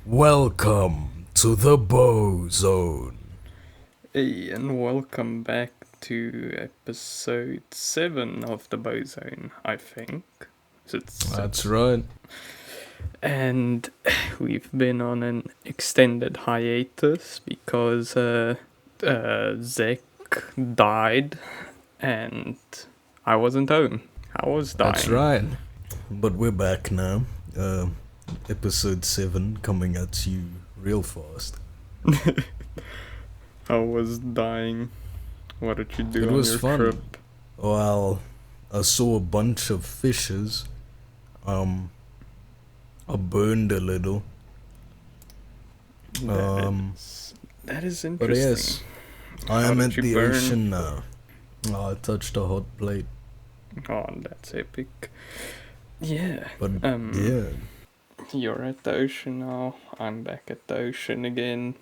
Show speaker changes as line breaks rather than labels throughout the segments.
Welcome to the Bozone.
Hey, and welcome back to episode 7 of the Bozone, I think. Is it
That's
seven?
right.
And we've been on an extended hiatus because Zek died and I wasn't home. I was dying.
That's right. But we're back now. Episode 7 coming at you real fast.
I was dying. What did you do
It
on
was
your
fun.
trip?
Well, I saw a bunch of fishes. I burned a little.
That is interesting.
But yes, I
How
am
did
at
you
the
burn?
ocean now. Oh, I touched a hot plate.
Oh, that's epic. Yeah.
But yeah,
You're at the ocean now. I'm back at the ocean again.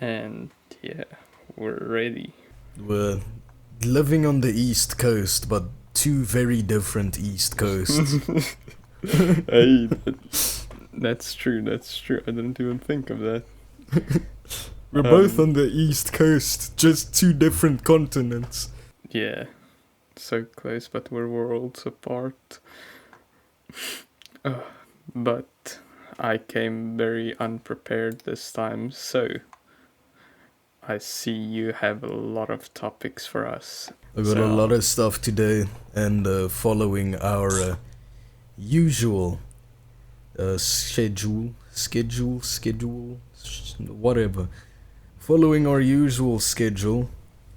And yeah, we're ready.
we're living on the East Coast, but two very different East Coasts.
Hey, that's true. I didn't even think of that.
We're both on the East Coast, just two different continents.
Yeah, so close, but we're worlds apart. But I came very unprepared this time, so I see you have a lot of topics for us.
I got a lot of stuff today, and following our usual schedule, whatever. Following our usual schedule,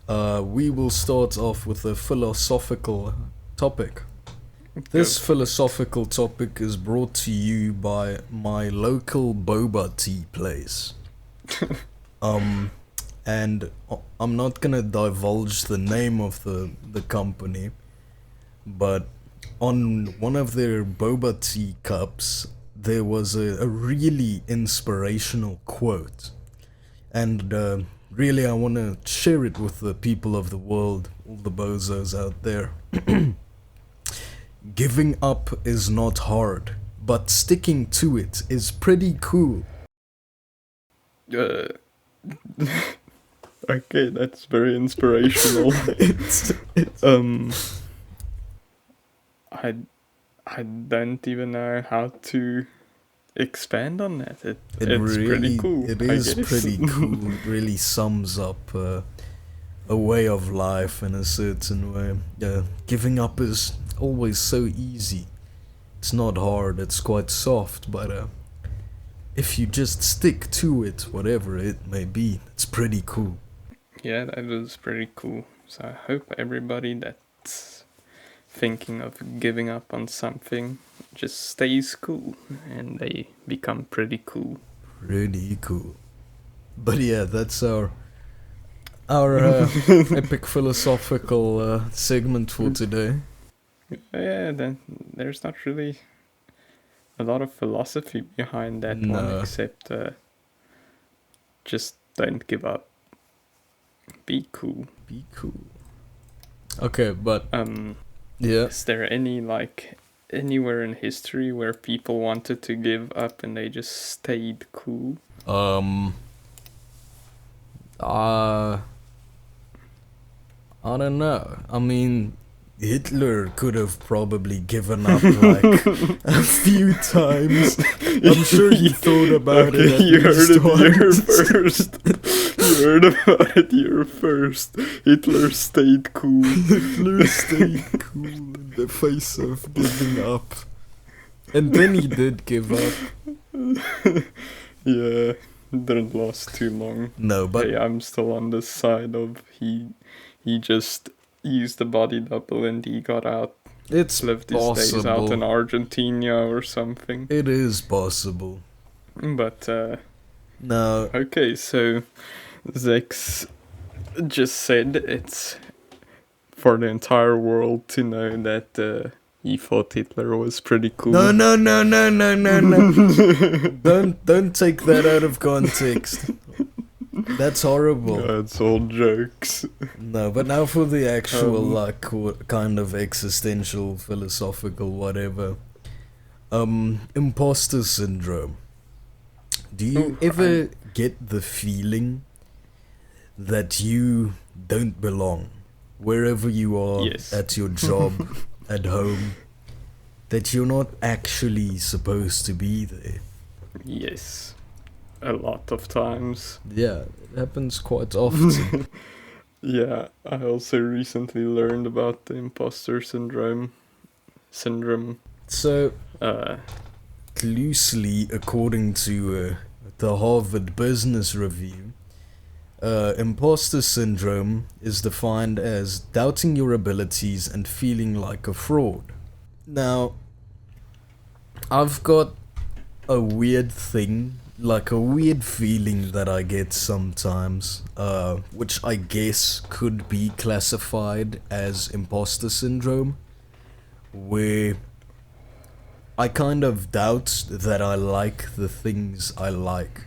we will start off with a philosophical topic. This philosophical topic is brought to you by my local boba tea place. And I'm not gonna divulge the name of the company, but on one of their boba tea cups, there was a really inspirational quote. And really, I want to share it with the people of the world, all the bozos out there. Giving up is not hard, but sticking to it is pretty cool.
Okay, that's very inspirational.
it's
I don't even know how to expand on that. It's
really,
pretty cool.
It
I
is
guess.
pretty cool. It really sums up a way of life in a certain way. Giving up is always so easy. It's not hard, it's quite soft, but if you just stick to it, whatever it may be, it's pretty cool.
Yeah, that was pretty cool. So I hope everybody that's thinking of giving up on something just stays cool and they become pretty cool.
Really cool. But yeah, that's our epic philosophical segment for today.
Yeah, then there's not really a lot of philosophy behind that one,
No.
except just don't give up. Be cool.
Be cool. Okay, but yeah.
Is there any anywhere in history where people wanted to give up and they just stayed cool?
I don't know. I mean, Hitler could have probably given up like a few times. I'm sure he thought about it at
You heard
least
it here
once.
first. You heard about it here first. Hitler stayed cool.
Hitler stayed cool in the face of giving up. And then he did give up.
Yeah, didn't last too long.
No, but
Hey, I'm still on the side of he just used the body double and he got out.
it's
Lived his days out in
possible.
Argentina or something.
It is possible.
But
No,
okay, so Zex just said it's for the entire world to know that he thought Hitler was pretty cool.
no. Don't take that out of context. That's horrible.
It's all jokes.
No, but now for the actual kind of existential, philosophical, whatever. Imposter syndrome. Do you ever get the feeling that you don't belong wherever you are,
Yes.
at your job, at home, that you're not actually supposed to be there?
Yes. A lot of times.
Yeah, it happens quite often.
Yeah, I also recently learned about the imposter syndrome.
So,
Uh,
loosely, according to the Harvard Business Review, imposter syndrome is defined as doubting your abilities and feeling like a fraud. Now, I've got a weird thing, like a weird feeling that I get sometimes, which I guess could be classified as imposter syndrome, where I kind of doubt that I like the things I like.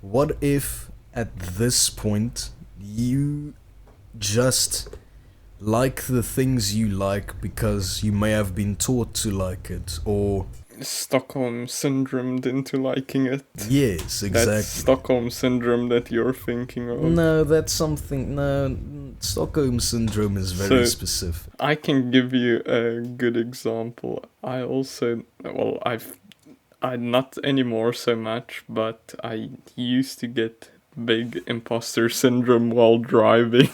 What if at this point you just like the things you like because you may have been taught to like it, or
Stockholm syndromed into liking it.
yes, exactly.
That's Stockholm syndrome that you're thinking of.
No, that's something. No, Stockholm syndrome is very
So-
specific.
I can give you a good example. I not anymore so much, but I used to get big imposter syndrome while driving.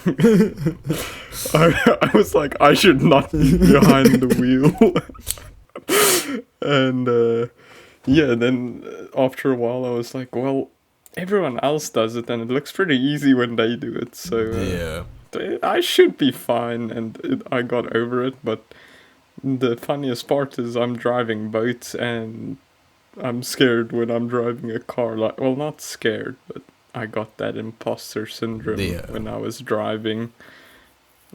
I was like, I should not be behind the wheel. And then after a while I was like, well, everyone else does it and it looks pretty easy when they do it, so
Yeah.
I should be fine, and I got over it. But the funniest part is I'm driving boats and I'm scared when I'm driving a car. Like, well, not scared, but I got that imposter syndrome
Yeah.
when I was driving.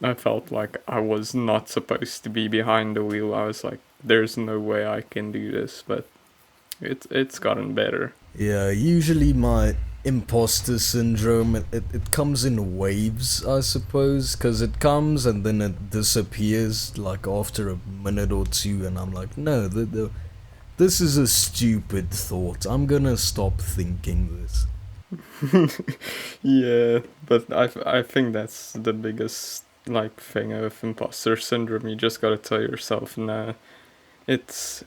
I felt like I was not supposed to be behind the wheel. I was like, there's no way I can do this, but it's gotten better.
Yeah, usually my imposter syndrome, it comes in waves, I suppose, because it comes and then it disappears like after a minute or two, and I'm like, no, this is a stupid thought. I'm gonna stop thinking this.
Yeah, but I think that's the biggest like thing of imposter syndrome. You just gotta tell yourself, nah, it's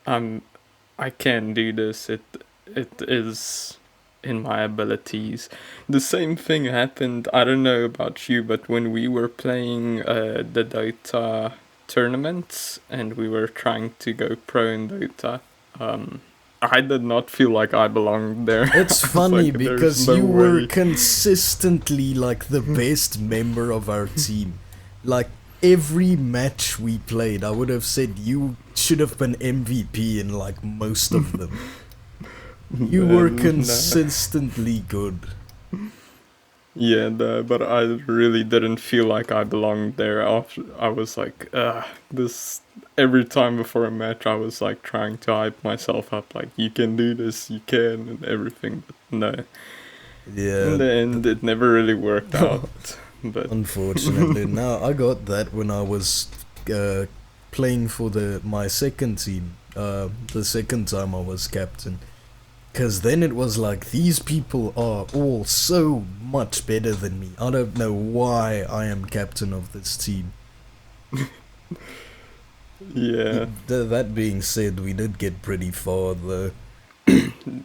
I can do this. It is in my abilities. The same thing happened. I don't know about you, but when we were playing the Dota tournaments and we were trying to go pro in Dota, I did not feel like I belonged there.
It's
I was
funny
like, "There's
because
no
you were
way."
consistently like the best member of our team. Like every match we played, I would have said you should have been MVP in like most of them. You were
And,
consistently good.
Yeah, but I really didn't feel like I belonged there. After I was like, this. Every time before a match, I was like trying to hype myself up, like you can do this, you can, and everything. But no,
Yeah.
in the end, it never really worked out. But
Unfortunately, now I got that when I was playing for my second team. The second time I was captain. Because then it was like, these people are all so much better than me. I don't know why I am captain of this team.
yeah,
That being said, we did get pretty far though.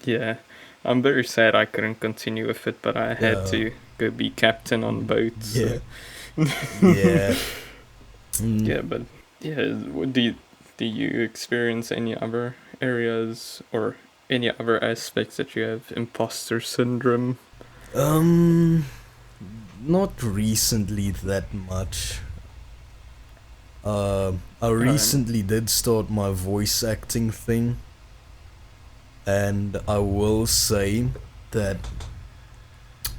yeah, I'm very sad I couldn't continue with it, but I had
Yeah.
to go be captain on boats.
Yeah.
So.
Yeah. Mm.
Yeah, but yeah, do you experience any other areas or any other aspects that you have imposter syndrome?
Not recently that much. I recently did start my voice acting thing, and I will say that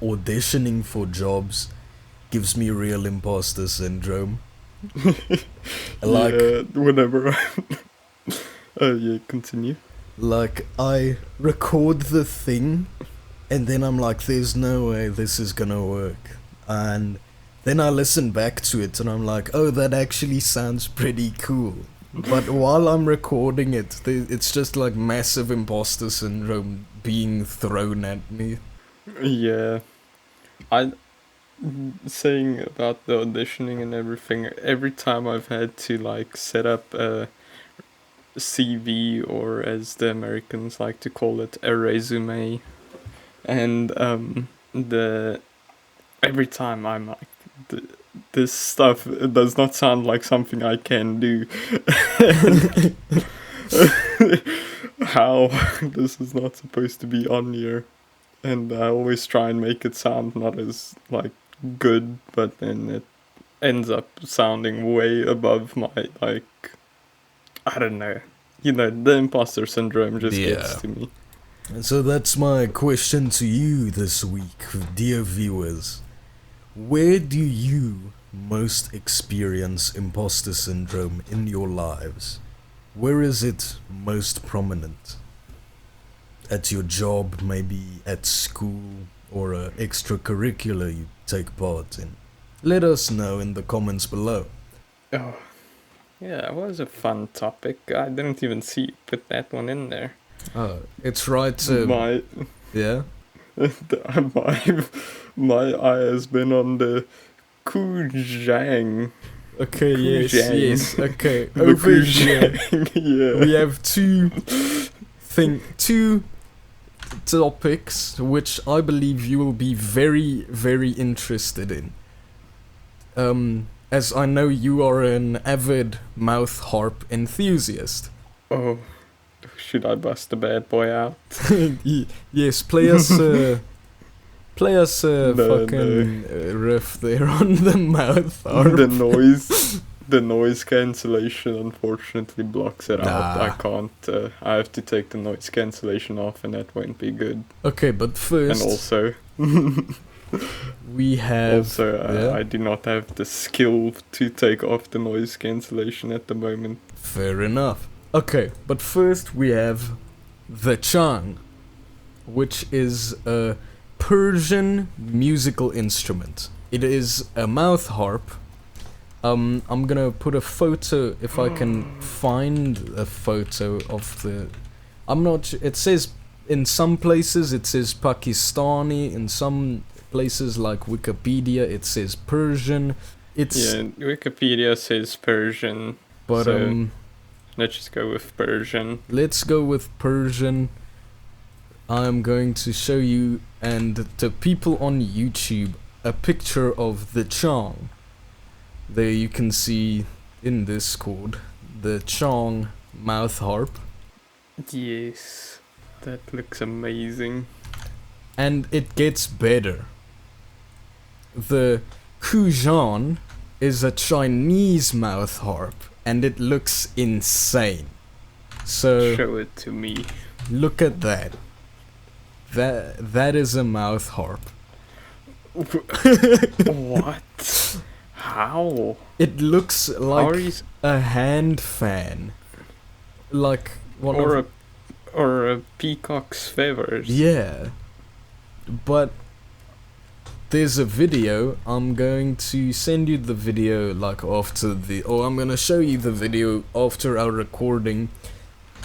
auditioning for jobs gives me real imposter syndrome. Like,
yeah, whenever. Yeah, continue.
like I record the thing, and then I'm like, there's no way this is gonna work, and then I listen back to it, and I'm like, oh, that actually sounds pretty cool. But while I'm recording it, it's just like massive imposter syndrome being thrown at me.
Yeah. I saying about the auditioning and everything, every time I've had to like set up a CV, or as the Americans like to call it, a resume, and the every time I'm like, this stuff does not sound like something I can do. How this is not supposed to be on here, and I always try and make it sound not as like good, but then it ends up sounding way above my like, I don't know. The imposter syndrome just gets to me.
So that's my question to you this week, dear viewers. Where do you most experience imposter syndrome in your lives? Where is it most prominent? At your job, maybe at school, or a extracurricular you take part in? Let us know in the comments below.
Oh, yeah, that was a fun topic. I didn't even see you put that one in there.
It's right. Yeah.
my eye has been on the Chang.
Okay. Yes. Okay.
The
Over here,
yeah.
we have two topics which I believe you will be very, very interested in. As I know you are an avid mouth harp enthusiast.
Oh, should I bust the bad boy out?
Yes, play us fucking riff there on the mouth harp.
The noise cancellation unfortunately blocks it out. I can't. I have to take the noise cancellation off, and that won't be good.
Okay, but first,
and also,
we have.
Also, I do not have the skill to take off the noise cancellation at the moment.
Fair enough. Okay, but first we have the Chang, which is a Persian musical instrument. It is a mouth harp. I'm gonna put a photo, if I can find a photo of the... it says, in some places it says Pakistani, in some places like Wikipedia it says Persian.
Wikipedia says Persian,
but
so let's just go with Persian.
Let's go with Persian. I'm going to show you and to people on YouTube a picture of the Chang. There you can see in Discord the Chang mouth harp.
Yes, that looks amazing.
And it gets better. The Khou is a Chinese mouth harp, and it looks insane. So
show it to me.
Look at that. That is a mouth harp.
What? How?
It looks like a hand fan. Like one
or a peacock's feathers.
Yeah. But there's a video. I'm going to send you the video like after I'm gonna show you the video after our recording.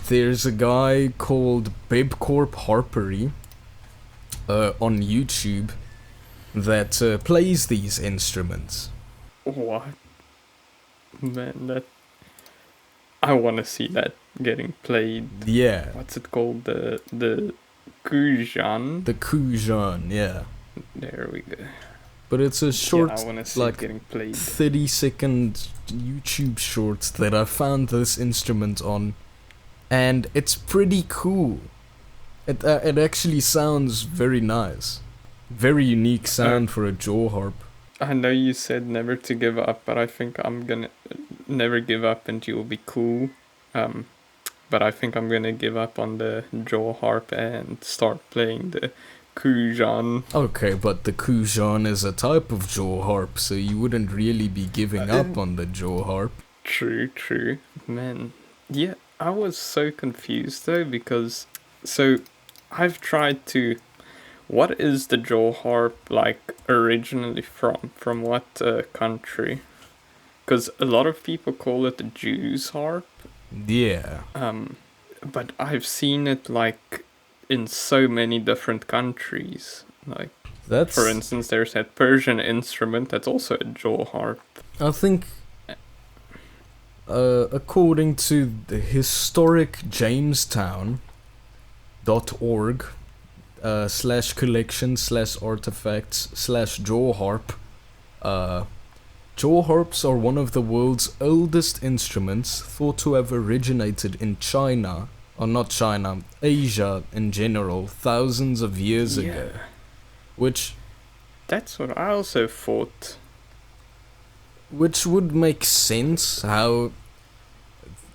There's a guy called Bebcorp Harpery on YouTube that plays these instruments.
What? Man, I want to see that getting played.
Yeah.
What's it called? The Khou.
The Khou, yeah.
There we go.
But it's a short,
I wanna see it getting played.
30-second YouTube short that I found this instrument on, and it's pretty cool. It actually sounds very nice. Very unique sound for a jaw harp.
I know you said never to give up, but I think I'm gonna never give up and you'll be cool. But I think I'm gonna give up on the jaw harp and start playing the Khou.
Okay, but the Khou is a type of jaw harp, so you wouldn't really be giving up on the jaw harp.
True. Man, yeah, I was so confused though, because I've tried to... What is the jaw harp like originally from? From what country? Because a lot of people call it the Jews harp.
Yeah.
But I've seen it like in so many different countries. Like, for
That's,
instance, there's that Persian instrument that's also a jaw harp.
I think, according to the historic Jamestown.org slash collection slash artifacts slash jaw harp, jaw harps are one of the world's oldest instruments, thought to have originated in China, or not China, Asia in general, thousands of years ago. Which
That's what I also thought.
would make sense how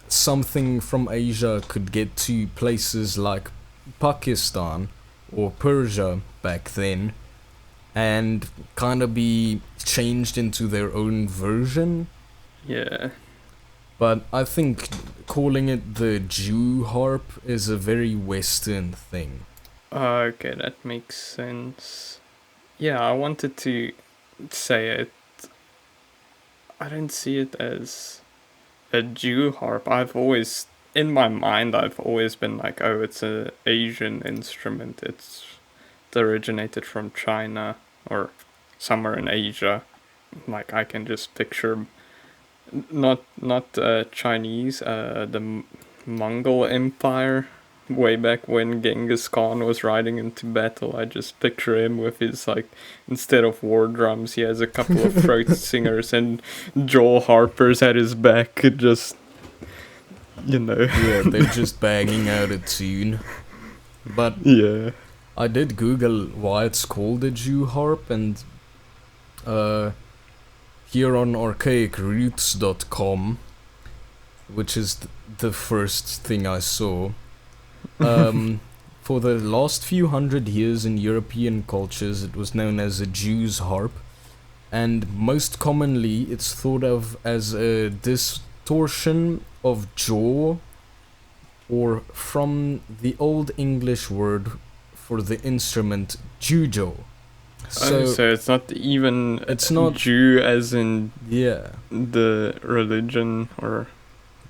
something from Asia could get to places like Pakistan or Persia back then and kind of be changed into their own version.
Yeah.
But I think calling it the Jew harp is a very Western thing.
Okay, that makes sense. Yeah, I wanted to say it. I don't see it as a Jew harp. In my mind, I've always been like, oh, it's an Asian instrument. It originated from China or somewhere in Asia. Like, I can just picture not Chinese, the Mongol Empire. Way back when Genghis Khan was riding into battle, I just picture him with his, like, instead of war drums, he has a couple of throat singers and jaw harpers at his back, just,
Yeah, they're just banging out a tune. But
yeah.
I did Google why it's called a Jew harp, and here on archaicroots.com, which is the first thing I saw, for the last few hundred years in European cultures, it was known as a Jew's harp, and most commonly it's thought of as a distortion of jaw, or from the Old English word for the instrument, jujo.
So it's not even
it's not
Jew as in
yeah.
the religion, or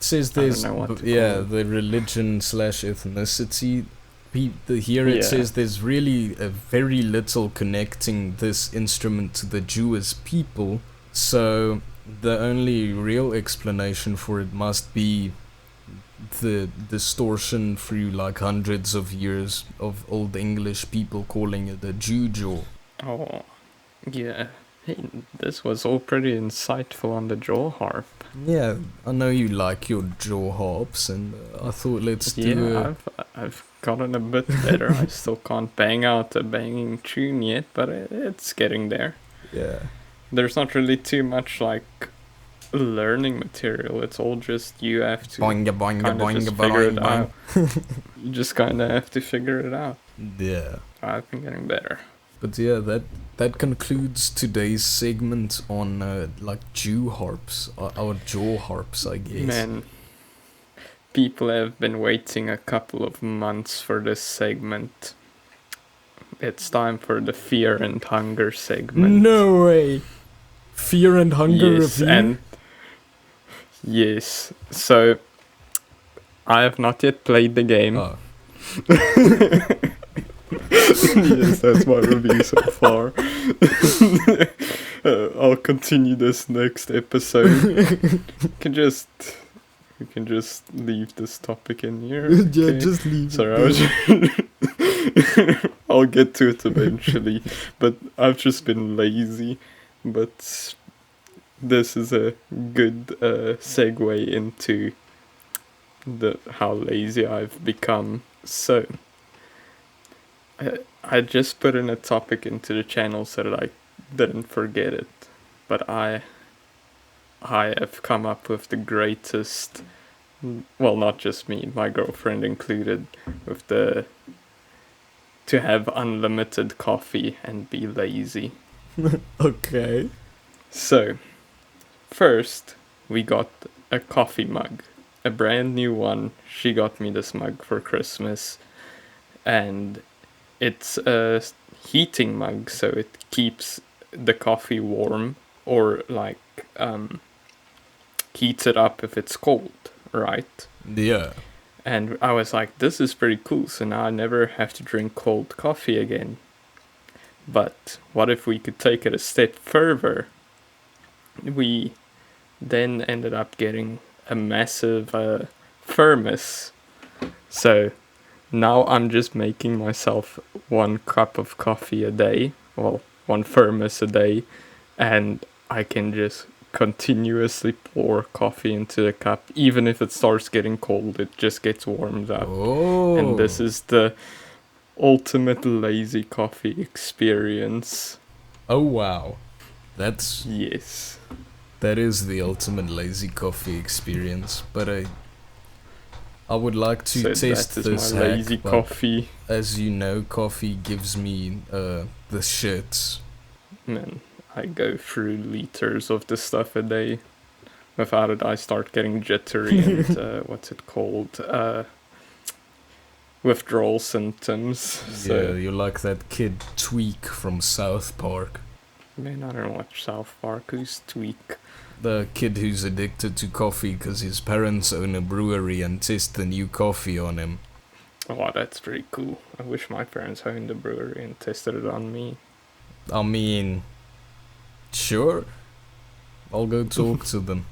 It says there's the religion slash ethnicity. Here it says there's really very little connecting this instrument to the Jewish people, so the only real explanation for it must be the distortion through like hundreds of years of Old English people calling it a jujo.
Oh, yeah. Hey, this was all pretty insightful on the jaw harp.
Yeah, I know you like your jaw harps, and I thought let's do
I've gotten a bit better. I still can't bang out a banging tune yet, but it's getting there.
Yeah.
There's not really too much like learning material. It's all just you have to
Boinga, boinga, boinga,
figure it
boinga.
out. You just kind of have to figure it out.
Yeah.
I've been getting better.
But yeah, that concludes today's segment on like Jew harps, our jaw harps, I guess.
Man, people have been waiting a couple of months for this segment. It's time for the Fear and Hunger segment.
No way! Fear and Hunger review?
Yes. So, I have not yet played the game.
Oh.
Yes, that's my review so far. I'll continue this next episode. We can just leave this topic in here. Okay?
Yeah, just leave
Sorry, I'll get to it eventually, but I've just been lazy. But this is a good segue into how lazy I've become. So, I just put in a topic into the channel so that I didn't forget it. But I have come up with the greatest, well, not just me, my girlfriend included, with to have unlimited coffee and be lazy.
Okay.
So, first, we got a coffee mug. A brand new one. She got me this mug for Christmas. And it's a heating mug, so it keeps the coffee warm, or like heats it up if it's cold. right?
Yeah.
And I was like, this is pretty cool, so now I never have to drink cold coffee again. But what if we could take it a step further? We then ended up getting a massive thermos. So now I'm just making myself 1 cup of coffee a day, well, 1 thermos a day, and I can just continuously pour coffee into the cup. Even if it starts getting cold, it just gets warmed up.
Oh.
And this is the ultimate lazy coffee experience.
Oh wow. That
Yes.
is the ultimate lazy coffee experience. But I would like to
So
test
that is
this
my
hack,
lazy
but
coffee.
as you know, coffee gives me the shits.
Man, I go through liters of this stuff a day. Without it, I start getting jittery and what's it called? Withdrawal symptoms. So,
Yeah, you're like that kid Tweak from South Park.
man, I don't watch South Park. Who's Tweak?
The kid who's addicted to coffee because his parents own a brewery and test the new coffee on him.
Oh, that's pretty cool. I wish my parents owned a brewery and tested it on me.
I mean, sure. I'll go talk to them.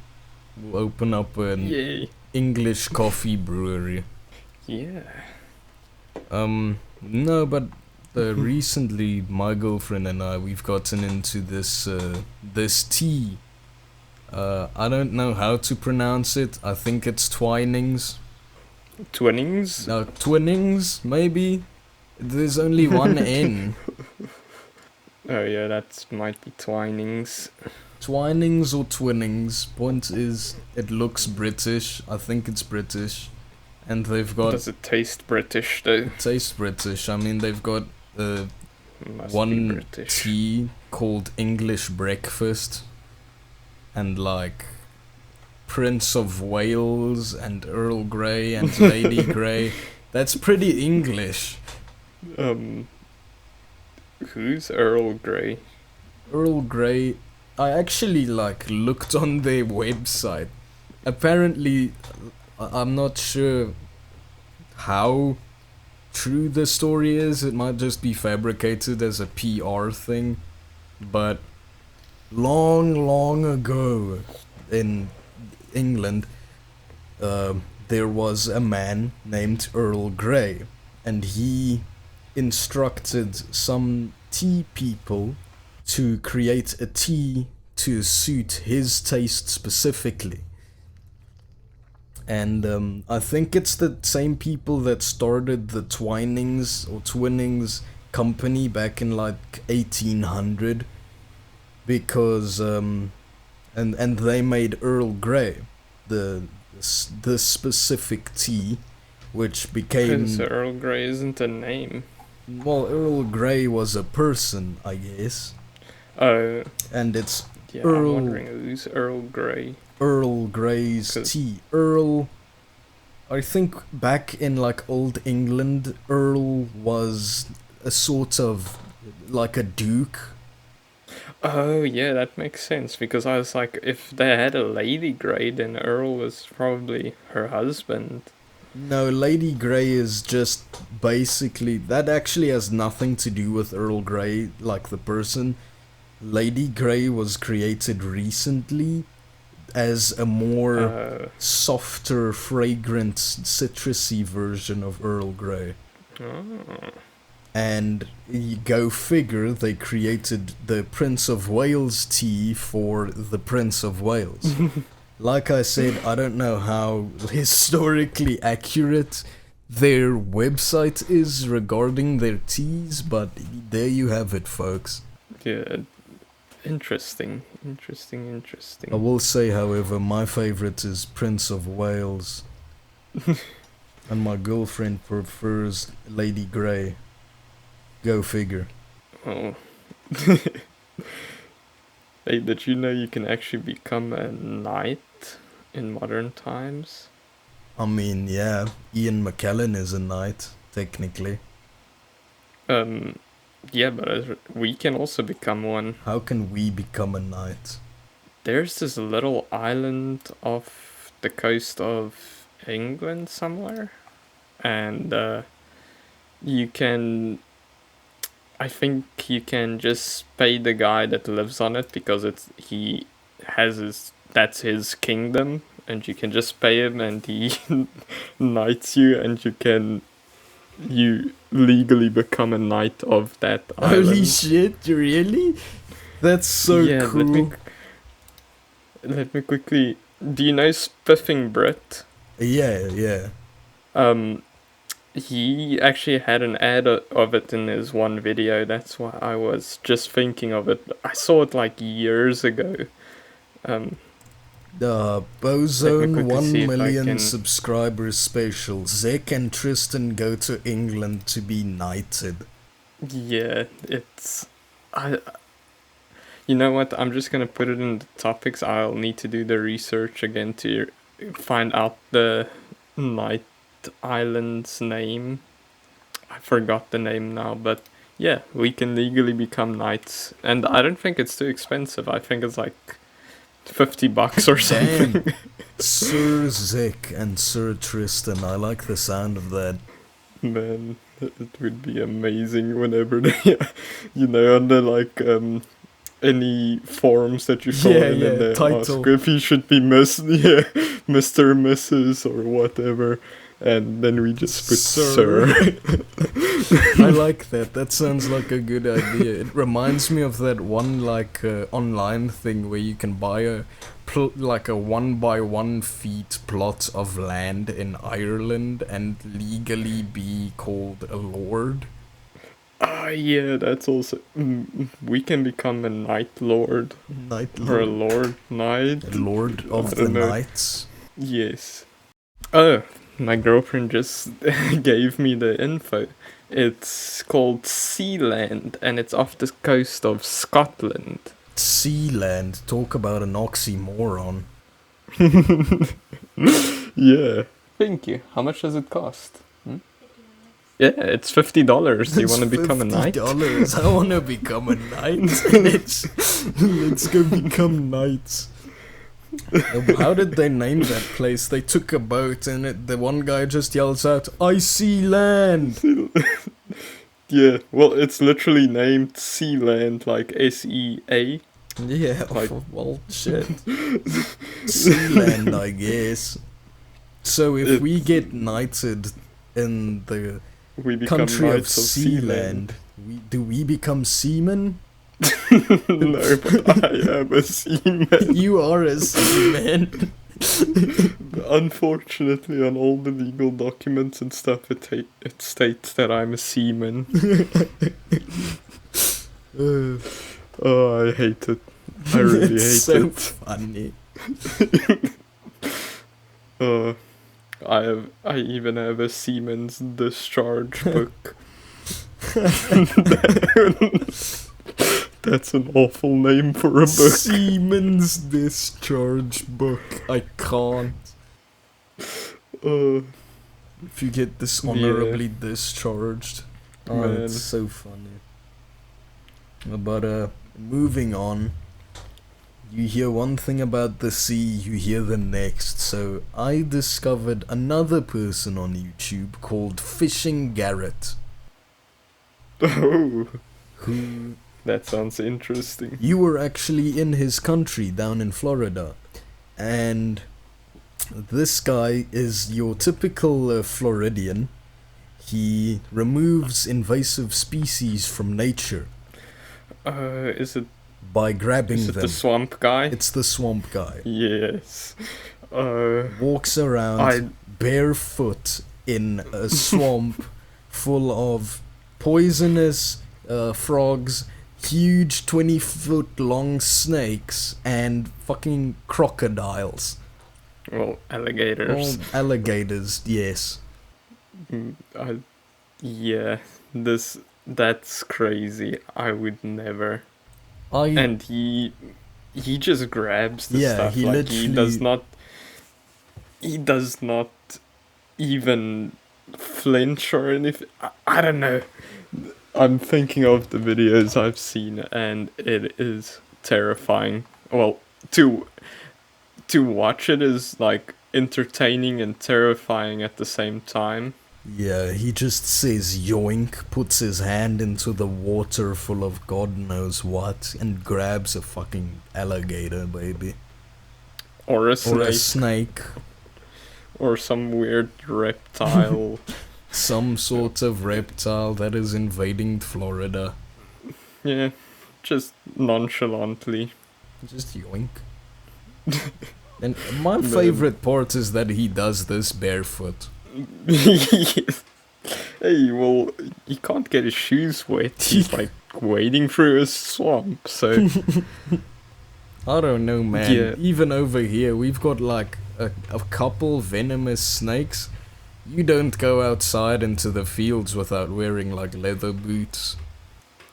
We'll open up an
Yay.
English coffee brewery.
Yeah.
No, but recently my girlfriend and I, we've gotten into this tea. I don't know how to pronounce it. I think it's Twinings.
Twinnings?
Twinnings, maybe? There's only one N.
Oh yeah, that might be Twinings.
Twinings or Twinnings. Point is, it looks British. I think it's British. And they've got...
Does it taste British though?
It tastes British. I mean, they've got
Must be
one
British.
tea called English Breakfast. And like Prince of Wales and Earl Grey and Lady Grey. That's pretty English.
Who's Earl Grey?
Earl Grey, I actually like looked on their website. Apparently, I'm not sure how true the story is. It might just be fabricated as a PR thing. But long ago in England, there was a man named Earl Grey, and he instructed some tea people to create a tea to suit his taste specifically. And I think it's the same people that started the Twinings or Twinnings company back in like 1800, because and they made Earl Grey, the specific tea, which became...
So Earl Grey isn't a name.
Well, Earl Grey was a person, I guess.
Oh.
And it's
Yeah,
Earl...
I'm wondering who's Earl Grey.
Earl Grey's tea. Earl... I think back in like old England, Earl was a sort of like a duke.
Oh, yeah, that makes sense, because I was like, if they had a Lady Grey, then Earl was probably her husband.
No, Lady Grey is just basically... That actually has nothing to do with Earl Grey, like the person. Lady Grey was created recently as a more softer, fragrant, citrusy version of Earl Grey.
Oh.
And you go figure, they created the Prince of Wales tea for the Prince of Wales. Like I said, I don't know how historically accurate their website is regarding their teas, but there you have it, folks.
Yeah, interesting.
I will say, however, my favorite is Prince of Wales. And my girlfriend prefers Lady Grey. Go figure.
Oh. Hey, did you know you can actually become a knight in modern times?
I mean, yeah, Ian McKellen is a knight, technically.
Yeah, but we can also become one.
How can we become a knight?
There's this little island off the coast of England somewhere, and you can. I think you can just pay the guy that lives on it because he has that's his kingdom, and you can just pay him and he knights you, and you legally become a knight of that island.
Holy shit, really? That's so cool.
Let me quickly. Do you know Spiffing Brit?
Yeah.
He actually had an ad of it in his one video. That's why I was just thinking of it. I saw it like years ago.
Bozone 1 million subscribers special. Zek and Tristan go to England to be knighted.
Yeah, you know what? I'm just gonna put it in the topics. I'll need to do the research again to find out the Knight Island's name. I forgot the name now, but yeah, we can legally become knights, and I don't think it's too expensive. I think it's like $50 or something.
Damn. Sir Zek and Sir Tristan. I like the sound of that.
Man, it would be amazing whenever they, under like any forums that you fill in and they
title.
ask if you should be Mr. Mrs. or whatever, and then we just put Sir.
I like that. That sounds like a good idea. It reminds me of that one like online thing where you can buy a 1x1 feet plot of land in Ireland and legally be called a lord.
Yeah, that's also. We can become a Night Lord. Or a Lord Knight.
A Lord of the Knights.
Yes. Oh, my girlfriend just gave me the info. It's called Sealand, and it's off the coast of Scotland.
Sealand, talk about an oxymoron.
Yeah. Thank you. How much does it cost? Yeah, it's $50. Do you want to become a knight?
$50. I want to become a knight. Let's go become knights. How did they name that place? They took a boat and the one guy just yells out, "I see land!"
Yeah, well, it's literally named Sealand, like SEA.
Yeah, well, shit. Sealand, I guess. So if we get knighted in the country of Sealand, do we become seamen?
No, but I am a seaman.
You are a seaman.
Unfortunately, on all the legal documents and stuff, it states that I'm a seaman. Oh, I hate it. I really hate
so
it.
Funny.
I even have a seaman's discharge book. That's an awful name for a book.
Seaman's discharge book. I can't. If you get dishonorably discharged. Oh, man. It's so funny. But moving on. You hear one thing about the sea, you hear the next. So I discovered another person on YouTube called Fishing Garett.
Oh.
Who...
That sounds interesting.
You were actually in his country down in Florida. And this guy is your typical Floridian. He removes invasive species from nature.
Is it...
By grabbing them.
Is it the swamp guy?
It's the swamp guy.
Yes.
Walks around barefoot in a swamp full of poisonous frogs, huge 20-foot long snakes, and fucking crocodiles.
Well, alligators.
Well, alligators, yes.
Yeah, that's crazy. I would never. And he just grabs the stuff.
He
like he does not even flinch or anything. I don't know. I'm thinking of the videos I've seen, and it is terrifying. Well, to watch it is like entertaining and terrifying at the same time.
Yeah, he just says yoink, puts his hand into the water full of God knows what, and grabs a fucking alligator, baby.
Or a
Or a
snake.
snake.
Or some weird reptile.
Some sort of reptile that is invading Florida.
Yeah, just nonchalantly.
Just yoink. And my favorite part is that he does this barefoot.
Hey, well, he can't get his shoes wet. He's like wading through a swamp, so.
I don't know, man.
Yeah.
Even over here, we've got like a couple venomous snakes. You don't go outside into the fields without wearing like leather boots.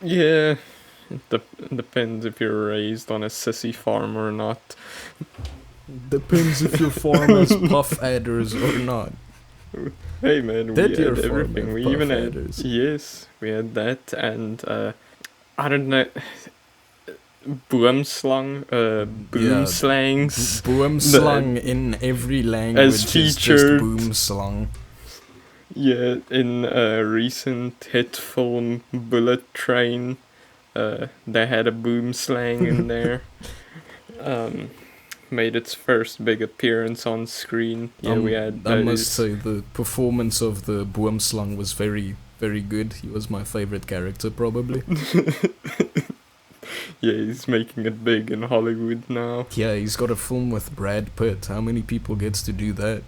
Yeah, it depends if you're raised on a sissy farm or not.
Depends if your farm has puff adders or not.
Hey man,
Did
we
your
had
farm
everything.
have
We
puff
even had
adders?
yes, we had that and I don't know, boomslang, boom slangs.
Boomslang in every language is just
featured.
boomslang.
Yeah, in a recent hit film, Bullet Train, they had a boom slang in there. Made its first big appearance on screen. Yeah, we had
I must
those.
say the performance of the boomslang was very, very good. He was my favorite character, probably.
Yeah, he's making it big in Hollywood now.
Yeah, he's got a film with Brad Pitt. How many people gets to do that?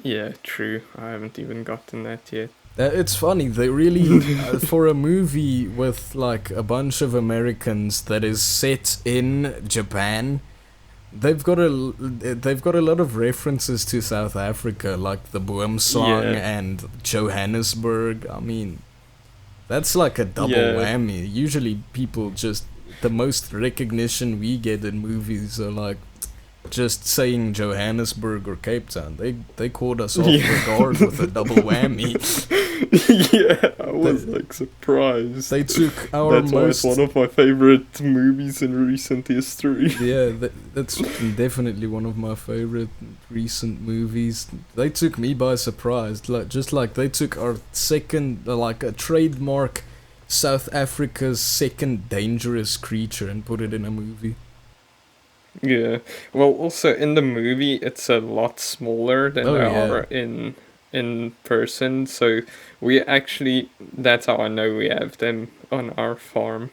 Yeah, true. I haven't even gotten that yet.
It's funny, they really, for a movie with like a bunch of Americans that is set in Japan, they've got a lot of references to South Africa, like the boomslang
Yeah.
and Johannesburg. I mean, that's like a double
Yeah.
whammy. Usually people just, the most recognition we get in movies are like just saying Johannesburg or Cape Town. They caught us off guard with a double whammy.
Yeah, I was like surprised.
They took our
That's why it's
most...
one of my favorite movies in recent history.
Yeah, that's definitely one of my favorite recent movies. They took me by surprise, just like they took our second, like a trademark South Africa's second dangerous creature and put it in a movie.
Yeah. Well, also in the movie, it's a lot smaller than they are in person. So we actually, that's how I know we have them on our farm.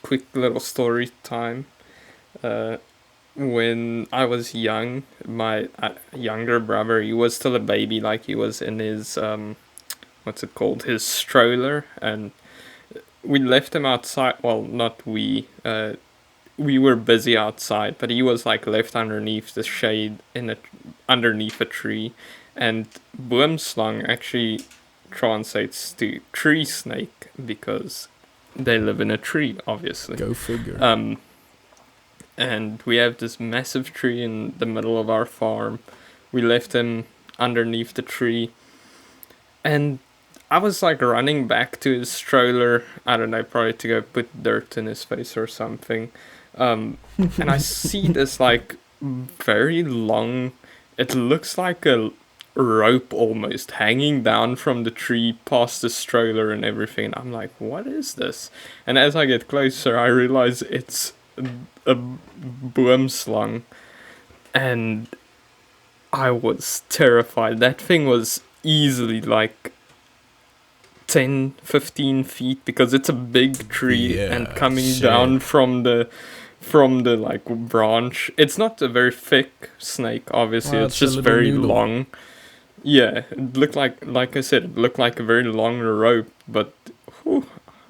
Quick little story time. When I was young, my younger brother, he was still a baby, like he was in his what's it called, his stroller, and we left him outside. Well, not we. We were busy outside, but he was like left underneath the shade underneath a tree, and boomslang actually translates to tree snake because they live in a tree, obviously.
Go figure.
And we have this massive tree in the middle of our farm. We left him underneath the tree, and I was like running back to his stroller. I don't know, probably to go put dirt in his face or something. And I see this like very long, it looks like a rope almost hanging down from the tree past the stroller and everything. I'm like, what is this? And as I get closer, I realize it's a boomslang, and I was terrified. That thing was easily like 10, 15 feet because it's a big tree and coming down from the like branch. It's not a very thick snake, obviously. It's just very long. Yeah, it looked like I said, it looked like a very long rope, but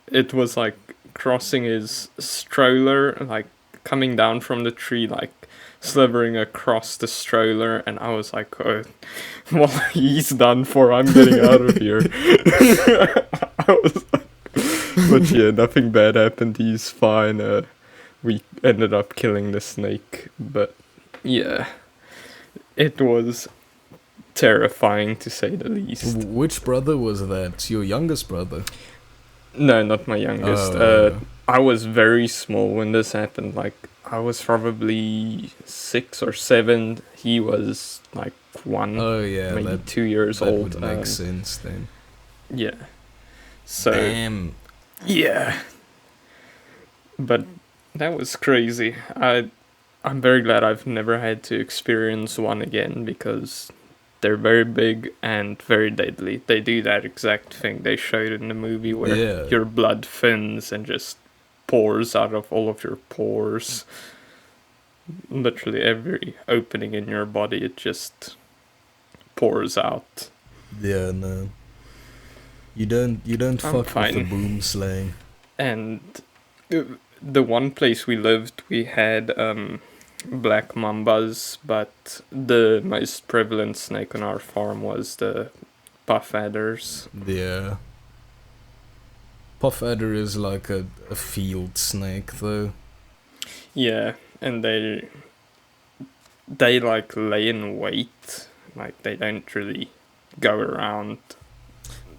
it was like crossing his stroller, like coming down from the tree, like slithering across the stroller, and I was like, oh, well, he's done for, I'm getting out of here. I was like, but yeah, nothing bad happened, he's fine. We ended up killing the snake, but yeah, it was terrifying to say the least.
Which brother was that? Your youngest brother?
No, not my youngest. I was very small when this happened. Like, I was probably 6 or 7. He was like 1,
Oh yeah,
maybe
that
2 years
that
old.
would make sense then.
Yeah. So,
Damn.
yeah. But that was crazy. I'm very glad I've never had to experience one again, because they're very big and very deadly. They do that exact thing they showed in the movie where
Yeah.
your blood thins and just pours out of all of your pores. Literally every opening in your body, it just pours out.
Yeah, no. You don't
I'm
fuck with the
fine.
boom slaying.
And the one place we lived, we had black mambas, but the most prevalent snake on our farm was the puff adders.
Yeah. Puff adder is like a field snake though.
Yeah, and they like lay in wait. Like, they don't really go around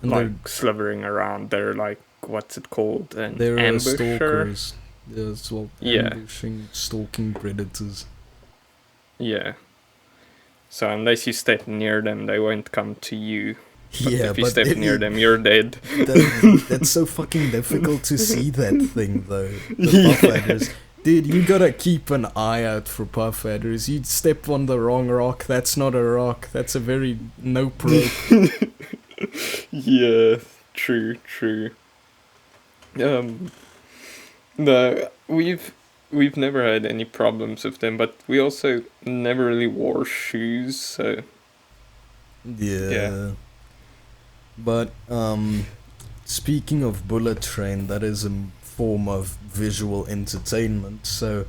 And
like slithering around. They're like, what's it called? An
they're
ambusher.
stalkers. Yeah, it's well,
Yeah.
ambushing, stalking predators.
Yeah. So unless you step near them, they won't come to you. But
Yeah,
if you
but
step near them, you're dead.
that's so fucking difficult to see that thing though. The puff adders. Dude, you gotta keep an eye out for puff adders. You step on the wrong rock, that's not a rock. That's a very nope rope.
Yeah, true. No, we've never had any problems with them, but we also never really wore shoes, so
Yeah. But speaking of bullet train, that is a form of visual entertainment. So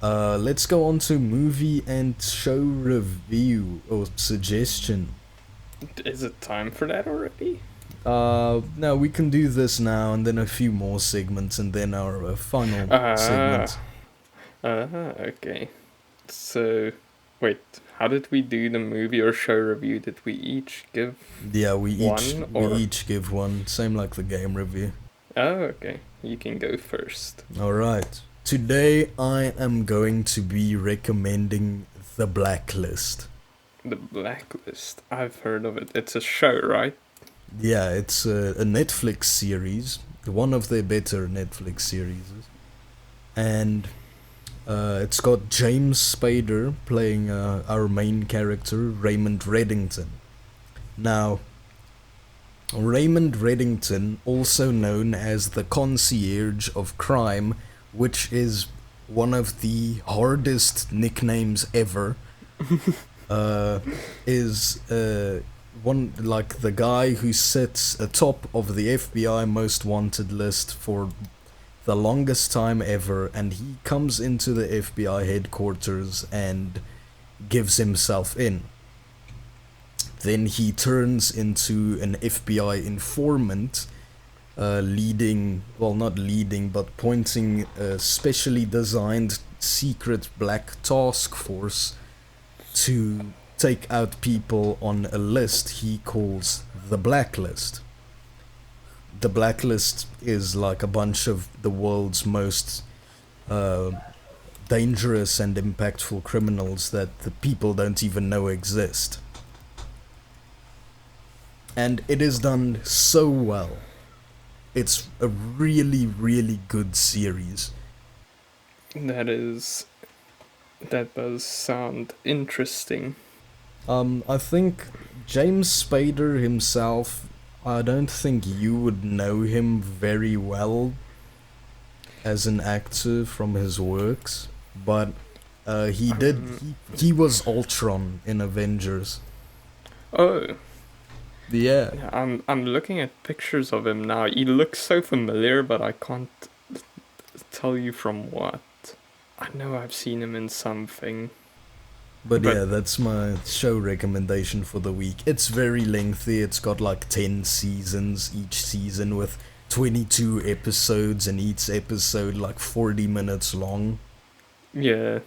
let's go on to movie and show review or suggestion.
is it time for that already?
No, we can do this now and then a few more segments and then our final segment.
Okay. So, wait, how did we do the movie or show review? Did we each give?
Yeah, we
or-
each give one, same like the game review.
Oh, okay. You can go first.
Alright. Today I am going to be recommending The Blacklist.
The Blacklist. I've heard of it. It's a show, right?
Yeah, it's a Netflix series, one of their better Netflix series. And it's got James Spader playing our main character, Raymond Reddington. Now, Raymond Reddington, also known as the Concierge of Crime, which is one of the hardest nicknames ever, is one like the guy who sits atop of the FBI most wanted list for the longest time ever, and he comes into the FBI headquarters and gives himself in. Then he turns into an FBI informant, not leading, but pointing a specially designed secret black task force to take out people on a list he calls the Blacklist. The Blacklist is like a bunch of the world's most dangerous and impactful criminals that the people don't even know exist. And it is done so well. It's a really, really good series.
That does sound interesting.
I think James Spader himself, I don't think you would know him very well as an actor from his works, but he was Ultron in Avengers.
Oh,
Yeah.
I'm looking at pictures of him now. He looks so familiar, but I can't tell you from what. I know I've seen him in something.
But yeah, that's my show recommendation for the week. It's very lengthy. It's got like 10 seasons, each season with 22 episodes, and each episode like 40 minutes long.
Yeah.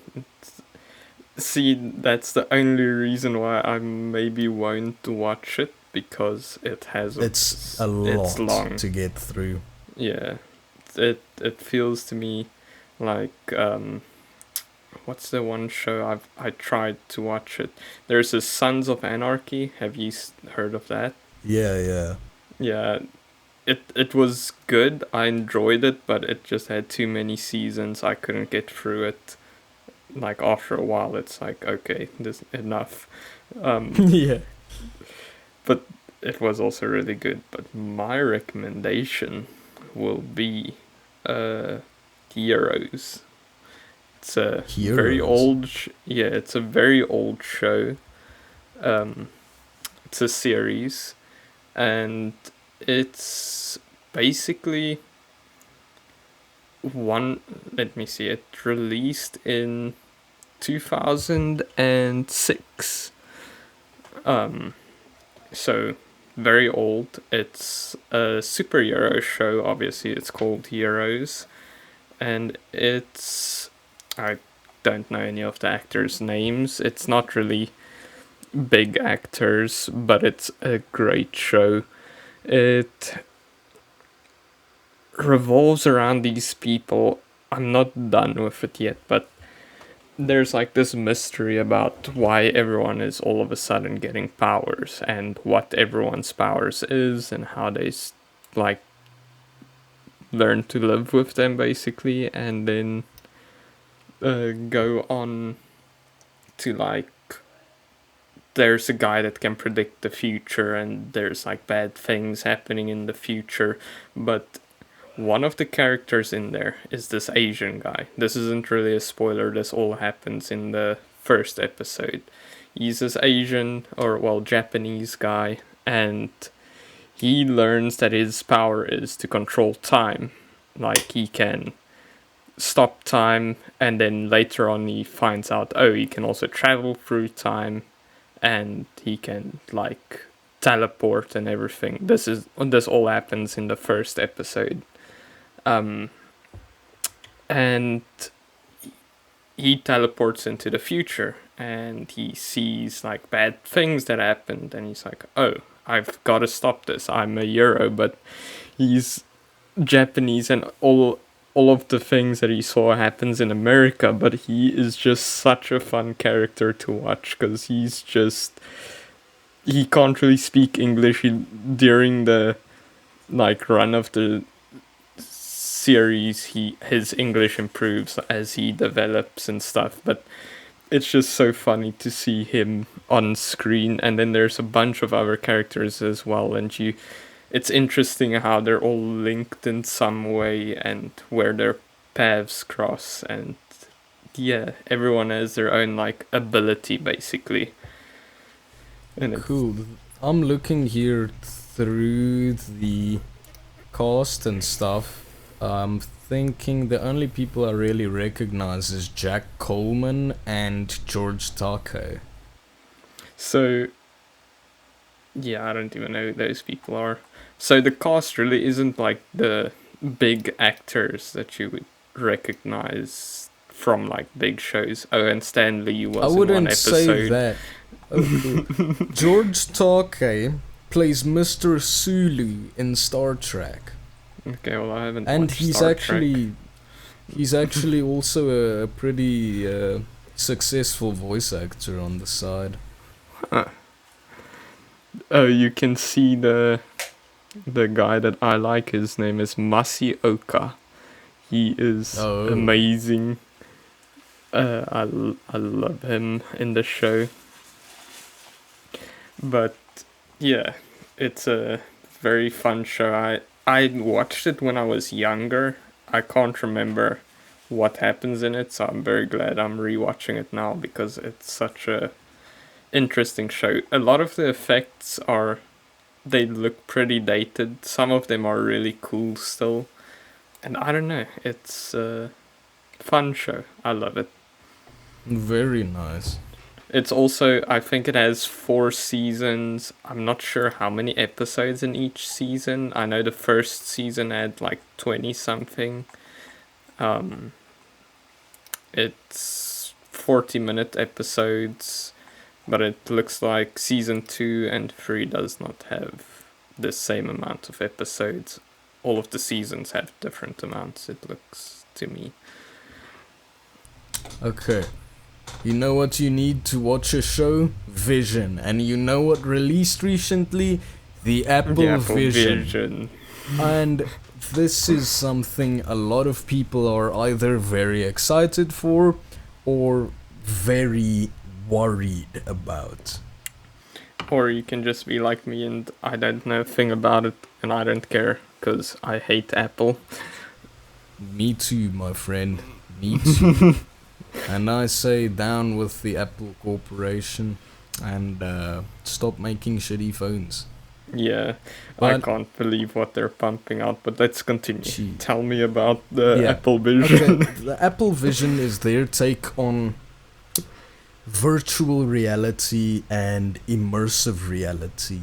See, that's the only reason why I maybe won't watch it, because it has
It's a lot
long.
to get through.
Yeah. it feels to me like what's the one show I tried to watch it. There's a Sons of Anarchy. Have you heard of that?
Yeah, yeah.
Yeah, it was good. I enjoyed it, but it just had too many seasons. I couldn't get through it. Like after a while, it's like okay, this enough.
Yeah.
But it was also really good. But my recommendation will be Heroes. It's a very
Heroes.
old, yeah, it's a very old show. Um, it's a series, and it's basically one. Let me see. It released in 2006. Um, so very old. It's a superhero show. Obviously, it's called Heroes, and I don't know any of the actors' names. It's not really big actors, but it's a great show. It revolves around these people. I'm not done with it yet, but there's like this mystery about why everyone is all of a sudden getting powers and what everyone's powers is and how they like learn to live with them basically, and then go on to like there's a guy that can predict the future and there's like bad things happening in the future, but one of the characters in there is this Asian guy. This isn't really a spoiler, this all happens in the first episode. He's this Asian, or well, Japanese guy, and he learns that his power is to control time. Like, he can stop time, and then later on he finds out, oh, he can also travel through time, and he can, like, teleport and everything. This all happens in the first episode. And he teleports into the future and he sees like bad things that happened and he's like, oh, I've got to stop this. I'm a Euro, but he's Japanese and all of the things that he saw happens in America, but he is just such a fun character to watch because he can't really speak English. During the like run of the series, his English improves as he develops and stuff, but it's just so funny to see him on screen. And then there's a bunch of other characters as well, and it's interesting how they're all linked in some way and where their paths cross, and yeah, everyone has their own like ability basically. And
Cool. I'm looking here through the cast and stuff. I'm thinking the only people I really recognize is Jack Coleman and George Takei.
so yeah, I don't even know who those people are. So the cast really isn't like the big actors that you would recognize from like big shows. Oh, and Stan Lee was
I
in one
wouldn't say
episode.
that. Oh, cool. George Takei plays Mr. Sulu in Star Trek.
Okay, well I haven't.
And
watched
he's
Star
actually
Trek.
he's actually also a pretty successful voice actor on the side.
Oh, you can see the guy that I like. His name is Masioka. He is amazing. I love him in the show. But yeah, it's a very fun show. I watched it when I was younger. I can't remember what happens in it, so I'm very glad I'm rewatching it now because it's such a interesting show. A lot of the effects they look pretty dated. Some of them are really cool still. And I don't know, it's a fun show. I love it.
Very nice.
It's also, I think it has 4 seasons. I'm not sure how many episodes in each season. I know the first season had like 20 something. It's 40-minute episodes, but it looks like season 2 and 3 does not have the same amount of episodes. all of the seasons have different amounts, it looks to me.
Okay. You know what you need to watch a show? Vision. And you know what released recently? The Apple Vision. And this is something a lot of people are either very excited for or very worried about.
Or you can just be like me and I don't know a thing about it and I don't care because I hate Apple.
Me too, my friend. Me too. And I say down with the Apple Corporation and stop making shitty phones.
Yeah,
But
I can't believe what they're pumping out, but let's continue.
Gee.
Tell me about the
Yeah.
Apple Vision.
Okay, the Apple Vision is their take on virtual reality and immersive reality.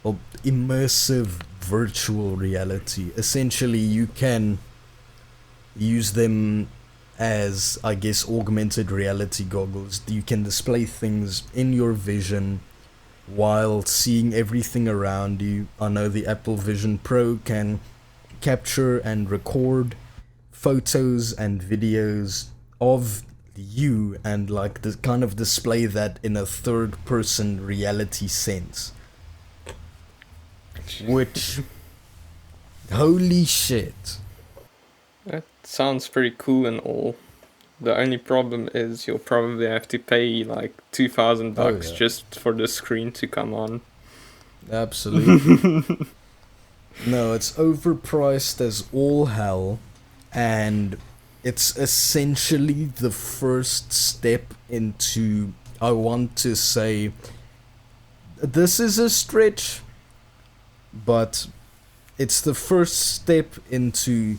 Or immersive virtual reality. Essentially, you can use them as, I guess, augmented reality goggles. You can display things in your vision while seeing everything around you. I know the Apple Vision Pro can capture and record photos and videos of you and like the kind of display that in a third person reality sense. Which, holy shit.
That sounds pretty cool and all. The only problem is you'll probably have to pay like $2,000
yeah.
just for the screen to come on.
Absolutely. No, it's overpriced as all hell, and it's essentially the first step into, I want to say, this is a stretch, but it's the first step into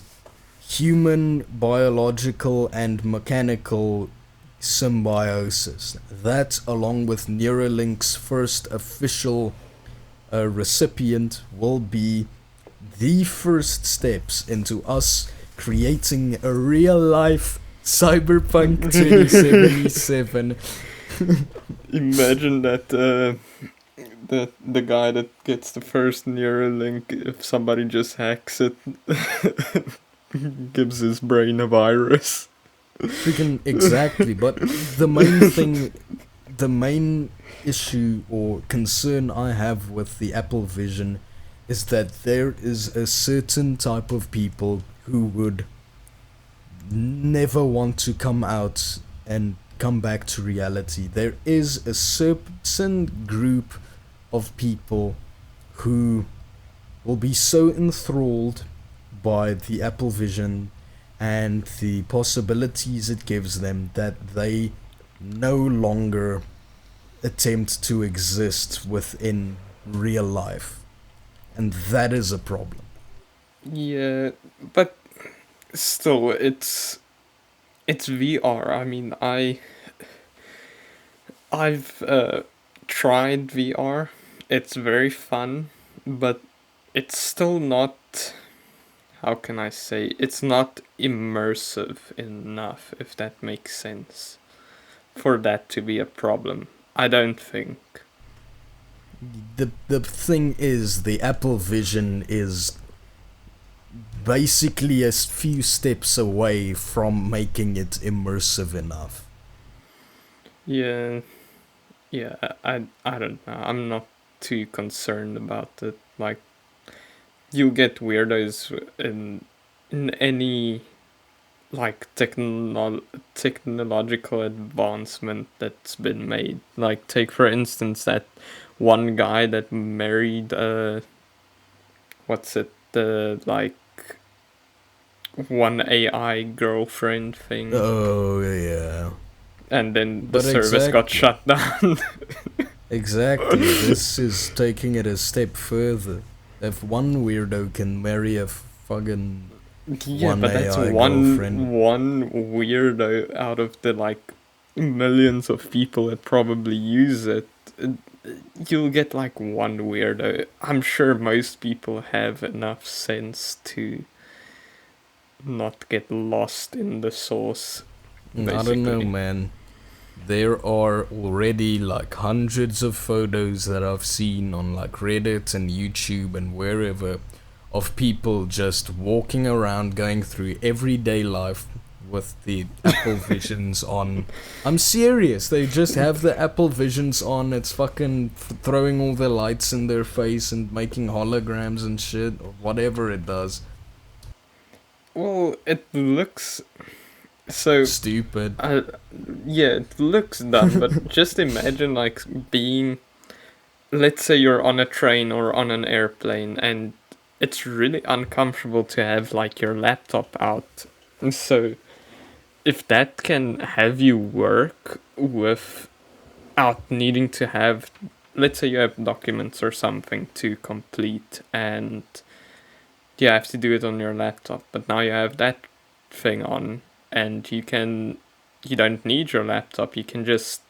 human, biological, and mechanical symbiosis. That, along with Neuralink's first official recipient, will be the first steps into us creating a real-life Cyberpunk 2077.
Imagine that the guy that gets the first Neuralink, if somebody just hacks it, gives his brain a virus.
Freaking exactly, but the main issue or concern I have with the Apple Vision is that there is a certain type of people who would never want to come out and come back to reality. There is a certain group of people who will be so enthralled by the Apple Vision and the possibilities it gives them that they no longer attempt to exist within real life. And that is a problem.
Yeah, but still, it's VR. I mean, I've tried VR. It's very fun, but it's still not. How can I say? It's not immersive enough, if that makes sense, for that to be a problem. I don't think.
The thing is, the Apple Vision is basically a few steps away from making it immersive enough.
Yeah, I don't know. I'm not too concerned about it. Like, you get weirdos in any like technological advancement that's been made. Like, take for instance that one guy that married what's it, the like one AI girlfriend thing.
Oh, yeah.
And then the
But
service got shut down.
Exactly. This is taking it a step further. If one weirdo can marry a fucking
Yeah,
one
but that's
AI
one
girlfriend.
weirdo out of the like millions of people that probably use it. You'll get like one weirdo. I'm sure most people have enough sense to not get lost in the source.
I don't know,
Basically.
man. There are already like hundreds of photos that I've seen on like Reddit and YouTube and wherever of people just walking around, going through everyday life with the Apple Visions on. I'm serious. They just have the Apple Visions on. It's fucking throwing all the lights in their face and making holograms and shit, or whatever it does.
Well, it looks so
Stupid.
yeah, it looks dumb, but just imagine like being, let's say you're on a train or on an airplane, and it's really uncomfortable to have like your laptop out. And so if that can have you work without needing to have, let's say you have documents or something to complete, and you have to do it on your laptop, but now you have that thing on, and you don't need your laptop, you can just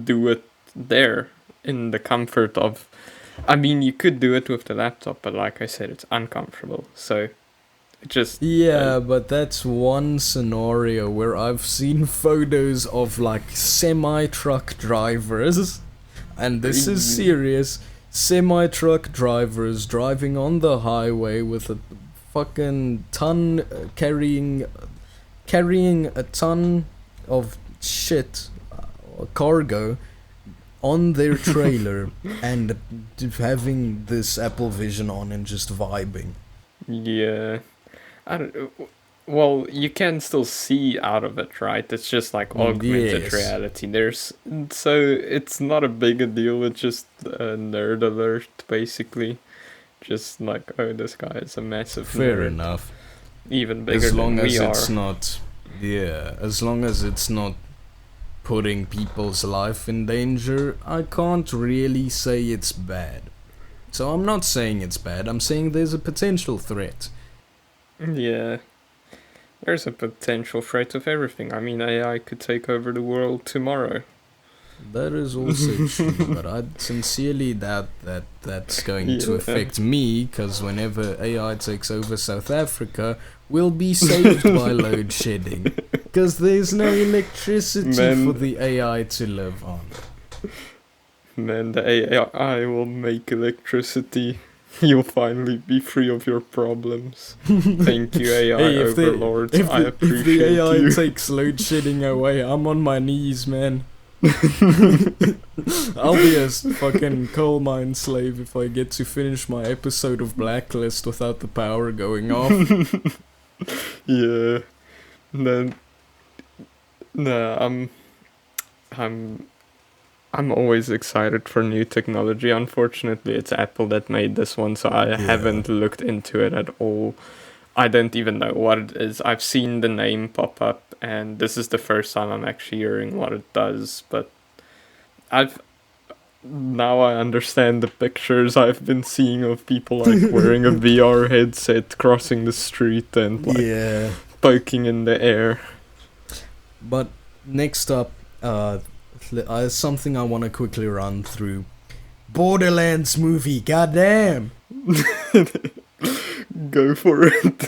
do it there in the comfort of, I mean, you could do it with the laptop, but like I said, it's uncomfortable, so it just...
Yeah, but that's one scenario where I've seen photos of like semi-truck drivers, and this is serious, semi-truck drivers driving on the highway with a fucking ton, carrying a ton of shit, cargo, on their trailer, and having this Apple Vision on and just vibing.
Yeah. I don't... Well, you can still see out of it, right? It's just like augmented reality. So it's not a big a deal. It's just a nerd alert, basically. Just like, oh, this guy is a massive
Fair
nerd.
enough.
Even bigger
as long
than
as
we
it's
are.
not, yeah, as long as it's not putting people's life in danger, I can't really say it's bad. So I'm not saying it's bad. I'm saying there's a potential threat.
Yeah. There's a potential threat of everything. I mean, AI could take over the world tomorrow.
That is also true, but I sincerely doubt that that's going to affect me, because whenever AI takes over South Africa, we'll be saved by load shedding, because there's no electricity for the AI to live on.
Man, the AI will make electricity. You'll finally be free of your problems. Thank you, AI overlords. I appreciate you.
If the AI takes load shedding away, I'm on my knees, man. I'll be a fucking coal mine slave if I get to finish my episode of Blacklist without the power going off.
Yeah. Then, no, I'm always excited for new technology. Unfortunately, it's Apple that made this one, so I haven't looked into it at all. I don't even know what it is. I've seen the name pop up, and this is the first time I'm actually hearing what it does, but now I understand the pictures I've been seeing of people like wearing a VR headset, crossing the street, and like poking in the air.
But next up, something I want to quickly run through. Borderlands movie, goddamn!
Go for it.